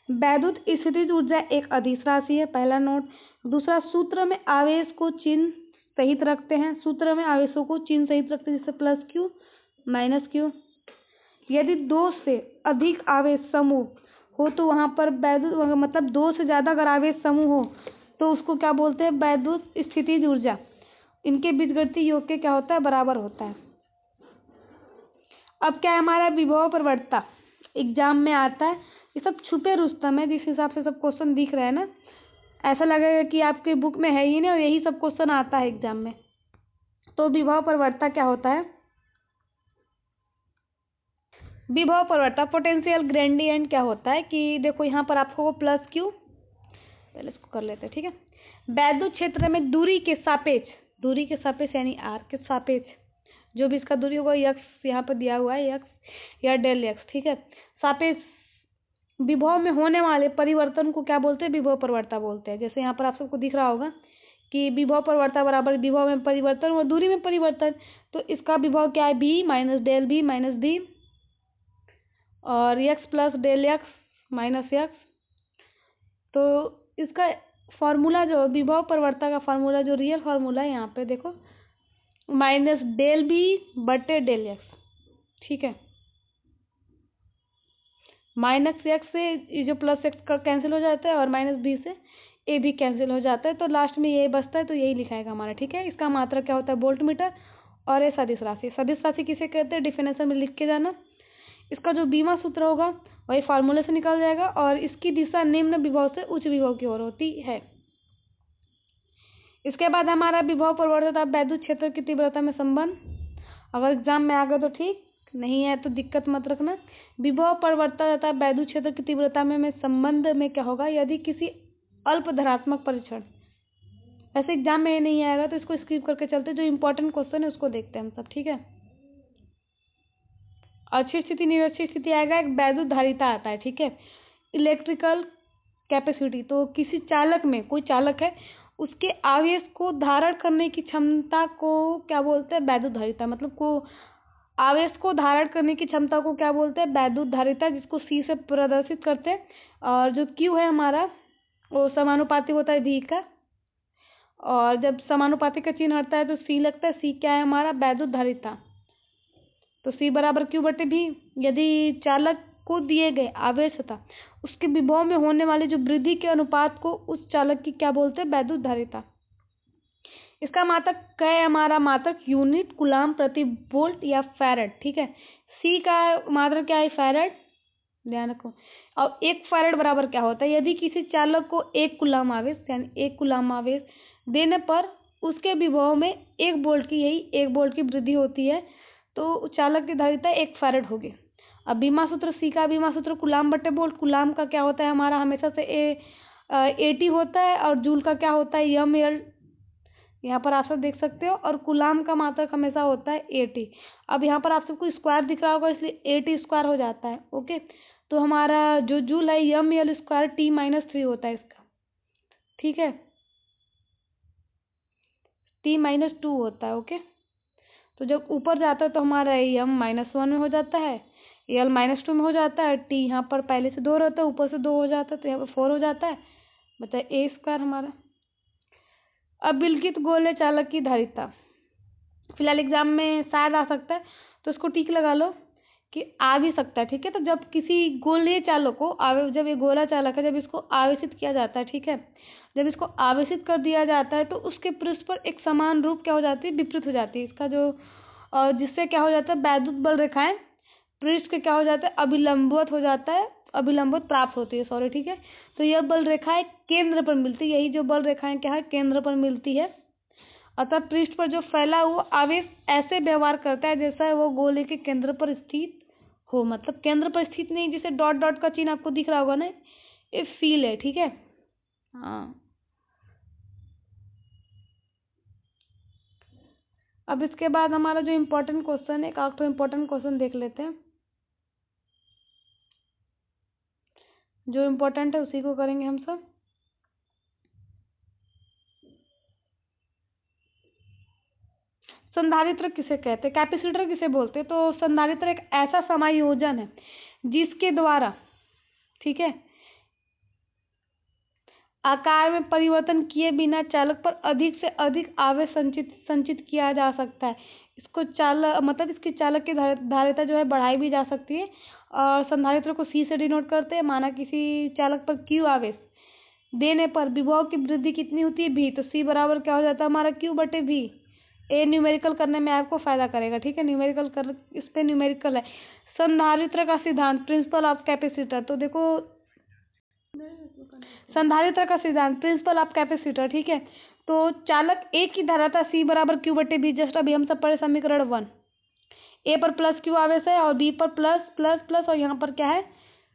वैद्युत स्थितिज ऊर्जा एक अदिश राशि है, पहला नोट। दूसरा, सूत्र में आवेश को चिन्ह सहित रखते हैं, सूत्र में आवेशों को चिन्ह सहित रखते हैं, जैसे प्लस क्यू माइनस क्यू। यदि दो से अधिक आवेश समूह हो तो वहां पर वैद्युत, मतलब दो से ज्यादा अगर आवेश समूह हो तो उसको क्या बोलते हैं, वैद्युत स्थितिज ऊर्जा। इनके बीजगणितीय योग के क्या होता है, बराबर होता है। अब क्या है हमारा विभव प्रवणता, एग्जाम में आता है। ये सब छुपे रुस्तम है, जिस हिसाब से सब क्वेश्चन दिख रहे हैं ना, ऐसा लगेगा कि आपके बुक में है ही नहीं और यही सब क्वेश्चन आता है एग्जाम में। तो विभव प्रवणता क्या होता है, विभव प्रवणता पोटेंशियल ग्रेडियंट क्या होता है कि देखो यहाँ पर आपको प्लस क्यू, पहले इसको कर लेते हैं, ठीक है। वैद्युत क्षेत्र में दूरी के सापेक्ष यानी आर के सापेक्ष जो भी इसका दूरी होगा, यक्स यहाँ पर दिया हुआ है, यक्स या डेल यक्स, ठीक है, सापेक्ष विभव में होने वाले परिवर्तन को क्या बोलते हैं, विभव प्रवणता बोलते हैं। जैसे यहाँ पर आप सबको दिख रहा होगा कि विभव प्रवणता बराबर विभव में परिवर्तन और दूरी में परिवर्तन। तो इसका विभव क्या है, b minus del b minus b और x plus del x minus x. तो इसका फॉर्मूला जो विभव प्रवणता का फॉर्मूला, जो रियल फॉर्मूला है यहाँ पे देखो, माइनस डेल बी बटे डेल यक्स, ठीक है। माइनस एक्स से ये जो प्लस एक्स का कैंसिल हो जाता है और माइनस बी से ए भी कैंसिल हो जाता है, तो लास्ट में ये बचता है, तो यही लिखाएगा हमारा, ठीक है। इसका मात्रा क्या होता है, वोल्ट मीटर। और ये सदिश राशि, सदिश राशि किसे कहते हैं, डिफिनेशन में लिख के जाना। इसका जो बीमा सूत्र होगा वही फार्मूले से निकल जाएगा और इसकी दिशा निम्न विभव से उच्च विभव की ओर होती है। इसके बाद हमारा विभव प्रवणता वैद्युत क्षेत्र की तीव्रता में संबंध, अगर एग्जाम में आ गया तो ठीक, नहीं है तो दिक्कत मत रखना। विभव प्रवणता तथा वैद्युत क्षेत्र की तीव्रता में संबंध में क्या होगा, यदि किसी अल्प धनात्मक परीक्षण, ऐसे एग्जाम में ये नहीं आएगा तो इसको स्किप करके चलते, जो इंपॉर्टेंट क्वेश्चन है उसको देखते हैं हम सब, ठीक है। अच्छी स्थिति निरक्षी स्थिति आएगा, एक वैद्युत धारिता आता है, ठीक है, इलेक्ट्रिकल कैपेसिटी। तो किसी चालक में, कोई चालक है, उसके आवेश को धारण करने की क्षमता को क्या बोलते हैं, वैद्युत धारिता। मतलब को आवेश को धारण करने की क्षमता को क्या बोलते हैं, वैद्युत धारिता, जिसको सी से प्रदर्शित करते हैं। और जो क्यू है हमारा वो समानुपाती होता है वी का, और जब समानुपाती का चिन्ह हटता है तो सी लगता है। सी क्या है हमारा, वैद्युत धारिता। तो सी बराबर क्यू बटे भी। यदि चालक को दिए गए आवेश तथा उसके विभव में होने वाली जो वृद्धि के अनुपात को उस चालक की क्या बोलते हैं, वैद्युत धारिता। इसका मात्रक क्या है हमारा, मात्रक यूनिट कूलाम प्रति वोल्ट या फैरड, ठीक है। सी का मात्रक क्या है, फैरड, ध्यान रखो। और एक फैरड बराबर क्या होता है, यदि किसी चालक को एक कूलाम आवेश यानी एक कूलाम आवेश देने पर उसके विभव में एक वोल्ट की, यही एक वोल्ट की वृद्धि होती है, तो चालक की धारिता एक फैरड होगी। अब बीमा सूत्र, सी का बीमा सूत्र कूलाम बटे वोल्ट। कूलाम का क्या होता है हमारा, हमेशा से एटी होता है, और जूल का क्या होता है, एम एल, यहाँ पर आप सब देख सकते हो। और कूलाम का मात्रक हमेशा होता है एटी। अब यहाँ पर आप सबको स्क्वायर दिख रहा होगा, इसलिए एटी स्क्वायर हो जाता है, ओके। तो हमारा जो जूल है M L square T minus three होता है इसका, ठीक है, टी माइनस टू होता है, ओके। तो जब ऊपर जाता है तो हमारा एम माइनस वन में हो जाता है, एल माइनस टू में हो जाता है, टी यहाँ पर पहले से दो रहता है, ऊपर से दो हो जाता है, तो यहाँ पर फोर हो जाता है, बताइए ए स्क्वायर हमारा। अब विलगित गोले चालक की धारिता, फिलहाल एग्जाम में शायद आ सकता है, तो इसको टिक लगा लो कि आ भी सकता है, ठीक है। तो जब किसी गोले चालक को जब ये गोला चालक है, जब इसको आवेशित किया जाता है, ठीक है, जब इसको आवेशित कर दिया जाता है तो उसके पृष्ठ पर एक समान रूप क्या हो जाती है, विपरीत हो जाती है इसका जो, जिससे क्या हो जाता है, वैद्युत बल रेखाएं पृष्ठ के क्या हो जाता है, अभिलंबवत हो जाता है, अभिलंबवत प्राप्त होती है, सॉरी, ठीक है। तो यह बल रेखाएं केंद्र पर मिलती है, यही जो बल रेखाएं क्या है, केंद्र पर मिलती है। अतः पृष्ठ पर जो फैला हुआ आवेश ऐसे व्यवहार करता है जैसा वो गोले के केंद्र पर स्थित हो, मतलब केंद्र पर स्थित नहीं, जैसे डॉट डॉट का चिन्ह आपको दिख रहा होगा ना, ये फील है, ठीक है। हाँ, अब इसके बाद हमारा जो इम्पोर्टेंट क्वेश्चन है, एक आठ तो इम्पोर्टेंट क्वेश्चन देख लेते हैं, जो इम्पोर्टेंट है उसी को करेंगे हम सब। संधारित्र किसे कहते हैं, कैपेसिटर किसे बोलते हैं? तो संधारित्र एक ऐसा समायोजन है जिसके द्वारा, ठीक है, आकार में परिवर्तन किए बिना चालक पर अधिक से अधिक आवेश संचित किया जा सकता है। इसको मतलब इसकी चालक की धारिता जो है बढ़ाई भी जा सकती है। और संधारित्र को सी से डिनोट करते हैं। माना किसी चालक पर क्यू आवेश देने पर विभव की वृद्धि कितनी होती है, भी। तो सी बराबर क्या हो जाता है हमारा, क्यू बटे भी। ए न्यूमेरिकल करने में आपको फायदा करेगा, ठीक है, न्यूमेरिकल कर, इस पे न्यूमेरिकल है। संधारित्र का सिद्धांत, प्रिंसिपल ऑफ कैपेसिटर। तो देखो संधारित्र का सिद्धांत, प्रिंसिपल ऑफ कैपेसिटर, ठीक है। तो चालक ए की धारिता सी बराबर क्यू बटे बी। जस्ट अभी हम सब पढ़े समीकरण 1। ए पर प्लस क्यू आवेश है और बी पर प्लस प्लस प्लस, और यहाँ पर क्या है,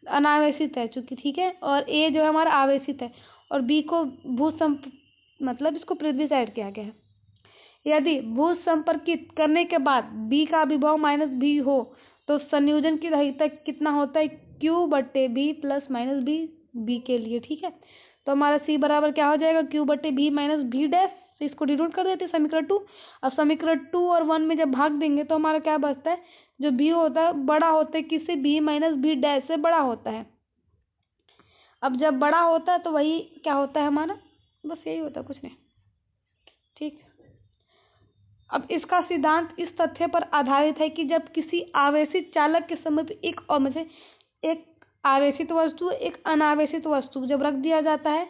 अनावेशित है चूंकि, ठीक है। और ए जो है हमारा आवेशित है और बी को मतलब इसको पृथ्वी साइड किया गया है। यदि भू संपर्कित करने के बाद बी का विभव माइनस बी हो तो संयोजन की धारिता कितना होता है, क्यू बटे B plus minus B, B के लिए, ठीक है। तो हमारा सी बराबर क्या हो जाएगा, क्यू बटे बी माइनस बी डैश। इसको डिनोट कर देते हैं समीकरण 2। अब समीकरण 2 और 1 में जब भाग देंगे तो हमारा क्या बचता है, जो बी होता है बड़ा होता है किससे, बी माइनस बी डैश से बड़ा होता है। अब जब बड़ा होता है तो वही क्या होता है हमारा, बस यही होता है, कुछ नहीं, ठीक। अब इसका सिद्धांत इस तथ्य पर आधारित है कि जब किसी आवेशित चालक के समीप एक आवेशित वस्तु, एक अनावेशित वस्तु जब रख दिया जाता है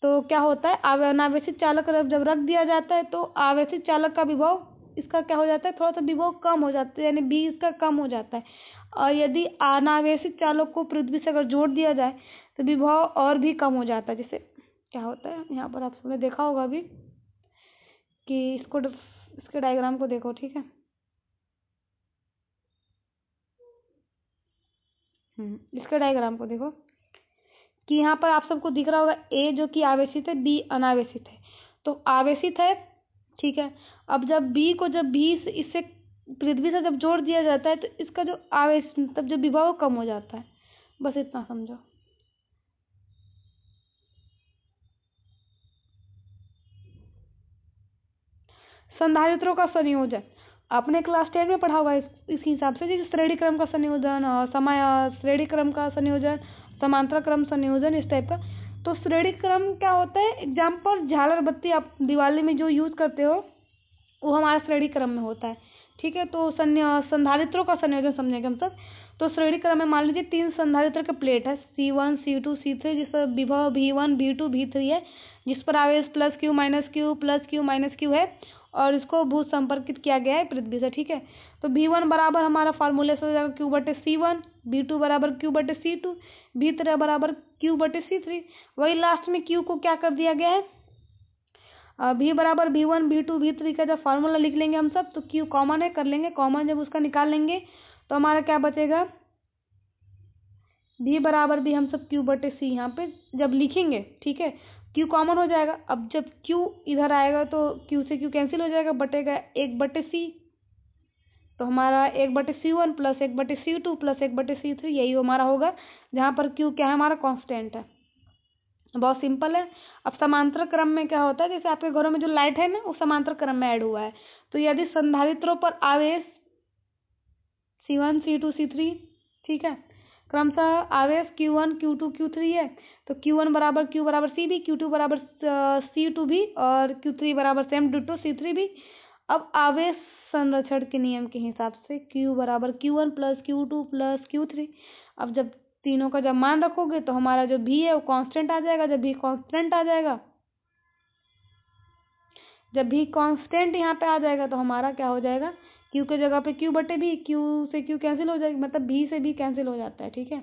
तो क्या होता है, अनावेशित चालक जब रख दिया जाता है तो आवेशित चालक का विभव इसका क्या हो जाता है, थोड़ा सा विभव कम हो जाता है, यानी बी इसका कम हो जाता है। और यदि अनावेशित चालक को पृथ्वी से अगर जोड़ दिया जाए तो विभव और भी कम हो जाता है। जैसे क्या होता है, यहाँ पर आप सबने देखा होगा अभी कि इसके डायग्राम को देखो, ठीक है। इसके डायग्राम को देखो कि यहाँ पर आप सबको दिख रहा होगा ए जो कि आवेशित है, बी अनावेशित है। तो आवेशित है, ठीक है। अब जब बी को जब बी इससे पृथ्वी से जब जोड़ दिया जाता है तो इसका जो आवेश मतलब जो विभव कम हो जाता है, बस इतना समझो। संधारित्रों का संयोजन आपने क्लास 10 में पढ़ा हुआ है। इस हिसाब से जैसे श्रेणी क्रम का संयोजन, श्रेणी क्रम का संयोजन, समांतर क्रम संयोजन, इस टाइप का। तो श्रेणी क्रम क्या होता है, एग्जाम्पल झालर बत्ती आप दिवाली में जो यूज करते हो वो हमारा श्रेणी क्रम में होता है, ठीक है। तो संधारित्रों का संयोजन समझेंगे हम सब। तो श्रेणी क्रम में मान लीजिए 3 संधारित्र के प्लेट है, C1 C2 C3, जिस पर विभव V1 V2 V3 है, जिस पर आवेश प्लस क्यू माइनस क्यू है और इसको भू संपर्कित किया गया है पृथ्वी से, ठीक है। तो V1 बराबर हमारा फार्मूले से हो जाएगा क्यू बटे C1, V2 बराबर क्यू बटे C2, V3 बराबर क्यू बटे C3। वही लास्ट में क्यू को क्या कर दिया गया है, V बराबर V1 V2 V3 का जब फार्मूला लिख लेंगे हम सब तो क्यू कॉमन है, कर लेंगे कॉमन, जब उसका निकाल लेंगे तो हमारा क्या बचेगा, V बराबर भी हम सब क्यू बटे सी यहाँ पे जब लिखेंगे, ठीक है, क्यू कॉमन हो जाएगा। अब जब क्यू इधर आएगा तो क्यू से क्यू कैंसिल हो जाएगा, बटेगा 1/c। तो हमारा 1/c1 plus 1/c2 plus 1/c3 यही हमारा होगा, जहाँ पर क्यू क्या है हमारा कांस्टेंट है। बहुत सिंपल है। अब समांतर क्रम में क्या होता है, जैसे आपके घरों में जो लाइट है ना वो समांतर क्रम में ऐड हुआ है। तो यदि संधारित्रों पर आवेश C1 C2 C3, ठीक है, क्रमशः आवेश Q1 Q2 Q3 है, तो Q1 बराबर Q बराबर C भी, Q2 बराबर C2 भी और Q3 बराबर सेम डिटो C3 भी। अब आवेश संरक्षण के नियम के हिसाब से Q बराबर Q1 plus Q2 plus Q3। अब जब तीनों का जब मान रखोगे तो हमारा जो भी है वो कांस्टेंट आ जाएगा। जब भी कांस्टेंट आ जाएगा, जब भी कांस्टेंट यहाँ पे आ जाएगा तो हमारा क्या हो जाएगा, क्यू के जगह पे क्यू बटे भी, क्यू से क्यू कैंसिल हो जाएगी, मतलब भी से भी कैंसिल हो जाता है, ठीक है।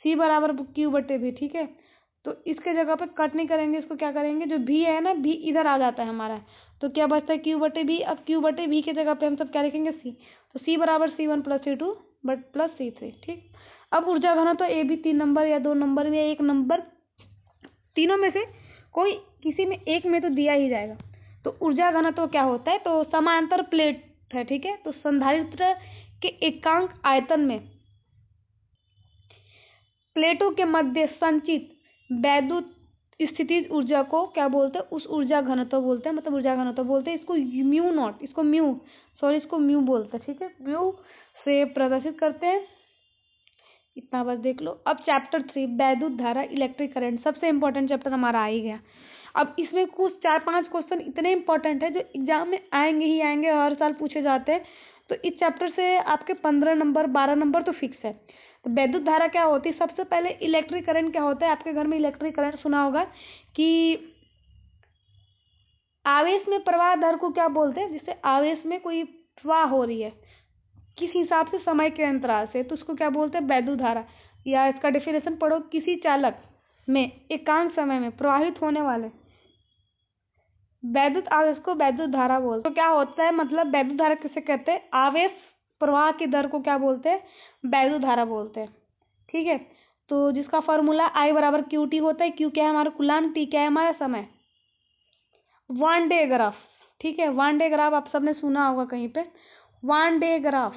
सी बराबर क्यू बटे भी, ठीक है। तो इसके जगह पे कट नहीं करेंगे, इसको क्या करेंगे, जो भी है ना भी इधर आ जाता है हमारा, तो क्या बचता है क्यू बटे भी। अब क्यू बटे भी के जगह पे हम सब क्या लिखेंगे, सी। तो सी बराबर C1 plus C2 but plus C3, ठीक। अब ऊर्जा घनत्व तो ए भी 3 नंबर या 2 नंबर या 1 नंबर, तीनों में से कोई किसी में एक में तो दिया ही जाएगा। तो ऊर्जा घनत्व क्या होता है, तो समांतर प्लेट है, ठीक है। तो संधारित्र के एकांक आयतन में प्लेटों के मध्य संचित वैद्युत स्थितिज ऊर्जा को क्या बोलते हैं, उस ऊर्जा घनत्व बोलते हैं, मतलब ऊर्जा घनत्व बोलते हैं। इसको म्यू नॉट, इसको म्यू बोलते हैं, ठीक है, म्यू से प्रदर्शित करते हैं। इतना बस देख लो। अब चैप्टर 3 वैद्युत धारा, इलेक्ट्रिक करंट, सबसे इंपॉर्टेंट चैप्टर हमारा आ ही गया। अब इसमें कुछ 4-5 क्वेश्चन इतने इंपॉर्टेंट है जो एग्जाम में आएंगे ही आएंगे, हर साल पूछे जाते हैं। तो इस चैप्टर से आपके 15 नंबर 12 नंबर तो फिक्स है। तो वैद्युत धारा क्या होती है, सबसे पहले इलेक्ट्रिक करंट क्या होता है। आपके घर में इलेक्ट्रिक करंट सुना होगा कि आवेश में प्रवाह दर को क्या बोलते हैं, जिससे आवेश में कोई प्रवाह हो रही है किस हिसाब से समय के अंतराल से, तो उसको क्या बोलते हैं, वैद्युत धारा। या इसका डेफिनेशन पढ़ो, किसी चालक में एकांक समय में प्रवाहित होने वाले वैद्युत आवेश को वैद्युत धारा बोलते हैं। तो क्या होता है, मतलब वैद्युत धारा किसे कहते हैं, आवेश प्रवाह की दर को क्या बोलते हैं, वैद्युत धारा बोलते हैं, ठीक है। तो जिसका फॉर्मूला I बराबर QT होता है। Q क्या है हमारा कूलाम, T क्या है हमारा समय। वन डे ग्राफ, ठीक है, वन डे ग्राफ आप सबने सुना होगा कहीं पे। वन डे ग्राफ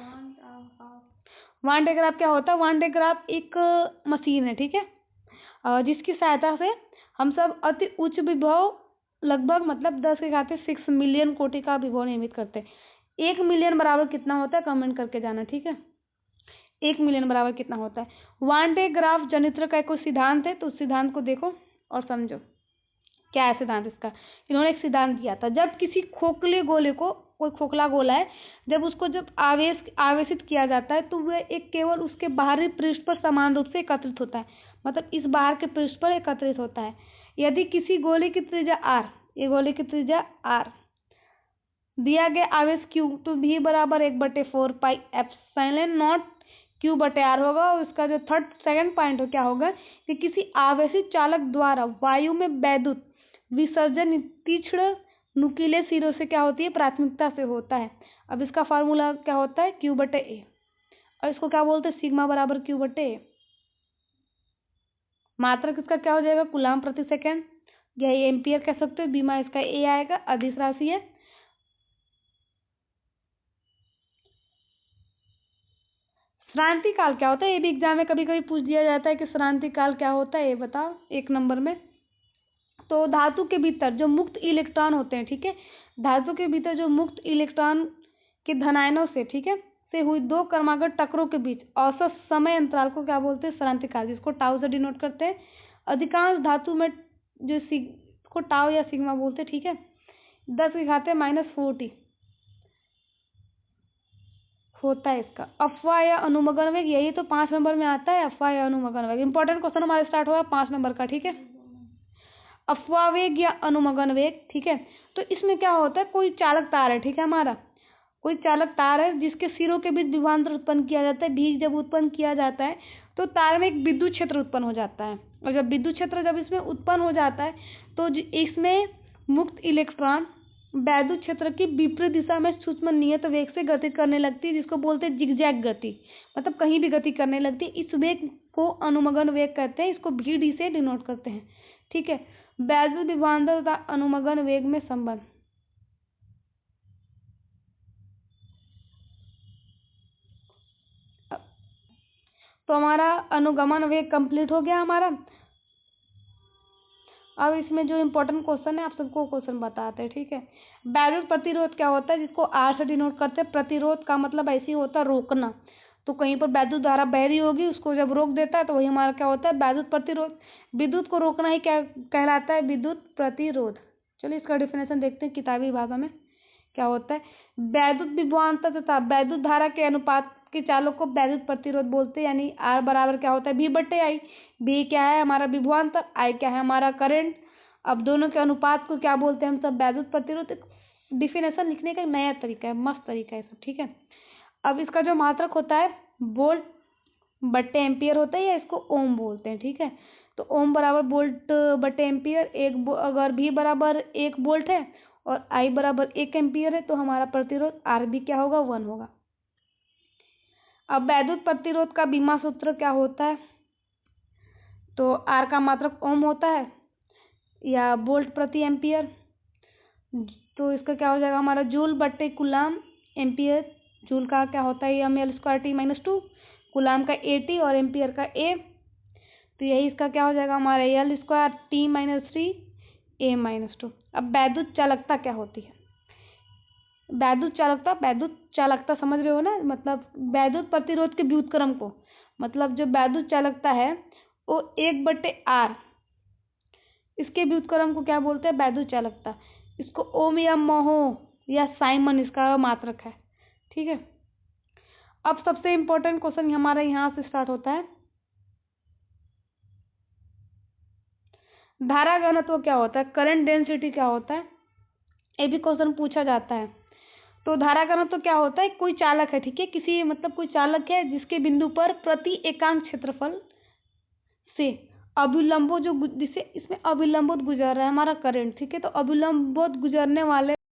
क्या होता है, वन डे ग्राफ एक मशीन है, ठीक है, जिसकी सहायता से हम सब अति उच्च विभव, लगभग मतलब 10⁶ मिलियन कोटि का विभव निर्मित करते हैं। 1 मिलियन बराबर कितना होता है, कमेंट करके जाना, ठीक है। 1 मिलियन बराबर कितना होता है। वन डे ग्राफ जनित्र का कोई सिद्धांत है, तो उस सिद्धांत को देखो और समझो क्या है सिद्धांत इसका। इन्होंने एक सिद्धांत दिया था, जब किसी खोखले गोले को, कोई खोखला गोला है, जब उसको जब आवेशित किया जाता है तो वह एक केवल उसके बाहरी पृष्ठ पर समान रूप से एकत्रित होता है, मतलब इस बाहर के पृष्ठ पर एकत्रित होता है। यदि किसी गोले की त्रिज्या r, ये गोले की त्रिज्या r, दिया गया आवेश q, तो v बराबर 1/4 पाई एप्सिलॉन नॉट q बटे r होगा। और इसका जो सेकंड पॉइंट हो क्या होगा कि किसी आवेशित चालक द्वारा वायु में वैद्युत विसर्जन तीक्ष्ण नुकीले सिरों से क्या होती है, प्राथमिकता से होता है। अब इसका फार्मूला क्या होता है, Q बटे A, और इसको क्या बोलते हैं, सिग्मा बराबर Q बटे A। मात्रक इसका क्या हो जाएगा, कूलाम प्रति सेकेंड, या एम्पियर कह सकते हो। बीमा इसका A आएगा, अदिश राशि है। श्रांति काल क्या होता है, ये भी एग्जाम में कभी कभी पूछ दिया जाता है कि श्रांति काल क्या होता है, ये बताओ 1 नंबर में। तो धातु के भीतर जो मुक्त इलेक्ट्रॉन होते हैं, ठीक है, धातु के भीतर जो मुक्त इलेक्ट्रॉन के धनायनों से, ठीक है, से हुई 2 क्रमागत टकरों के बीच औसत समय अंतराल को क्या बोलते हैं, श्रांति काल, जिसको टाउ से डिनोट करते हैं। अधिकांश धातु में जो को टाउ या सिग्मा बोलते हैं, ठीक है। 10⁻⁻40 होता है इसका। अफवाह या अनुमगन वेग, यही तो 5 नंबर में आता है, अफवाह या अनुमगन वेग। इंपॉर्टेंट क्वेश्चन हमारा स्टार्ट हुआ 5 नंबर का, ठीक है। अफवाह वेग या अनुमगन वेग, ठीक है। तो इसमें क्या होता है, कोई चालक तार है, ठीक है, हमारा कोई चालक तार है जिसके सिरों के बीच विभवांतर उत्पन्न किया जाता है। भी जब उत्पन्न किया जाता है तो तार में एक विद्युत क्षेत्र उत्पन्न हो जाता है, और जब विद्युत क्षेत्र जब इसमें उत्पन्न हो जाता है तो इसमें मुक्त इलेक्ट्रॉन वैद्युत क्षेत्र की विपरीत दिशा में सूक्ष्म नियत वेग से गति करने लगती है, जिसको बोलते हैं जिगजैग गति, मतलब कहीं भी गति करने लगती है। इस वेग को अनुमगन वेग कहते हैं, इसको VD से डिनोट करते हैं, ठीक है। वैद्युत विभवांतर तथा अनुमगन वेग में संबंध। तो हमारा अनुगमन वेग कंप्लीट हो गया हमारा। अब इसमें जो इम्पोर्टेंट क्वेश्चन है आप सबको क्वेश्चन बताते हैं, ठीक है। वैद्युत प्रतिरोध क्या होता है, जिसको R से डिनोट करते हैं। प्रतिरोध का मतलब ऐसे ही होता है रोकना, तो कहीं पर वैद्युत धारा बह रही होगी, उसको जब रोक देता है तो वही हमारा क्या होता है, वैद्युत प्रतिरोध। विद्युत को रोकना ही क्या कहलाता है, विद्युत प्रतिरोध। चलिए इसका डेफिनेशन देखते हैं किताबी भाषा में क्या होता है। वैद्युत विभवांतर तथा वैद्युत धारा के अनुपात के चालक को वैद्युत प्रतिरोध बोलते हैं। यानी R बराबर क्या होता है, V बटे I। V क्या है हमारा विभवांतर, I क्या है हमारा करंट। अब दोनों के अनुपात को क्या बोलते हैं हम सब, वैद्युत प्रतिरोध। डिफिनेशन लिखने का एक नया तरीका है, मस्त तरीका है सब, ठीक है। अब इसका जो मात्रक होता है वोल्ट बटे एम्पियर होता है, या इसको ओम बोलते हैं, ठीक है। तो ओम बराबर वोल्ट बटे एम्पियर। अगर V बराबर 1 वोल्ट है और I बराबर 1 एम्पियर है तो हमारा प्रतिरोध RB क्या होगा, 1 होगा। अब वैद्युत प्रतिरोध का बीमा सूत्र क्या होता है, तो R का मात्रक ओम होता है या वोल्ट प्रति एम्पियर। तो इसका क्या हो जाएगा हमारा जूल बटे कूलाम एम्पियर। जूल का क्या होता है, ml² T - 2, कूलाम का AT और एम्पियर का A। तो यही इसका क्या हो जाएगा हमारा L square T minus 3 A minus 2। अब वैद्युत चालकता क्या होती है? वैद्युत चालकता समझ रहे हो ना, मतलब वैद्युत प्रतिरोध के व्युत्क्रम को, मतलब जो वैद्युत चालकता है वो 1/R, इसके व्युत्क्रम को क्या बोलते हैं? वैद्युत चालकता। इसको ओम या मोहो या साइमन इसका मात्रक है। ठीक है, अब सबसे इम्पोर्टेंट क्वेश्चन हमारा यहाँ से स्टार्ट होता है, धारा घनत्व क्या होता है, करंट डेंसिटी क्या होता है, ये भी क्वेश्चन पूछा जाता है। तो धारा घनत्व क्या होता है? कोई चालक है, ठीक है, किसी मतलब कोई चालक है जिसके बिंदु पर प्रति एकांक क्षेत्रफल से अभिलंबो जो जिसे इसमें अभिलंबोत गुजर रहा है हमारा करंट, ठीक है, तो अभिलंबोत गुजरने वाले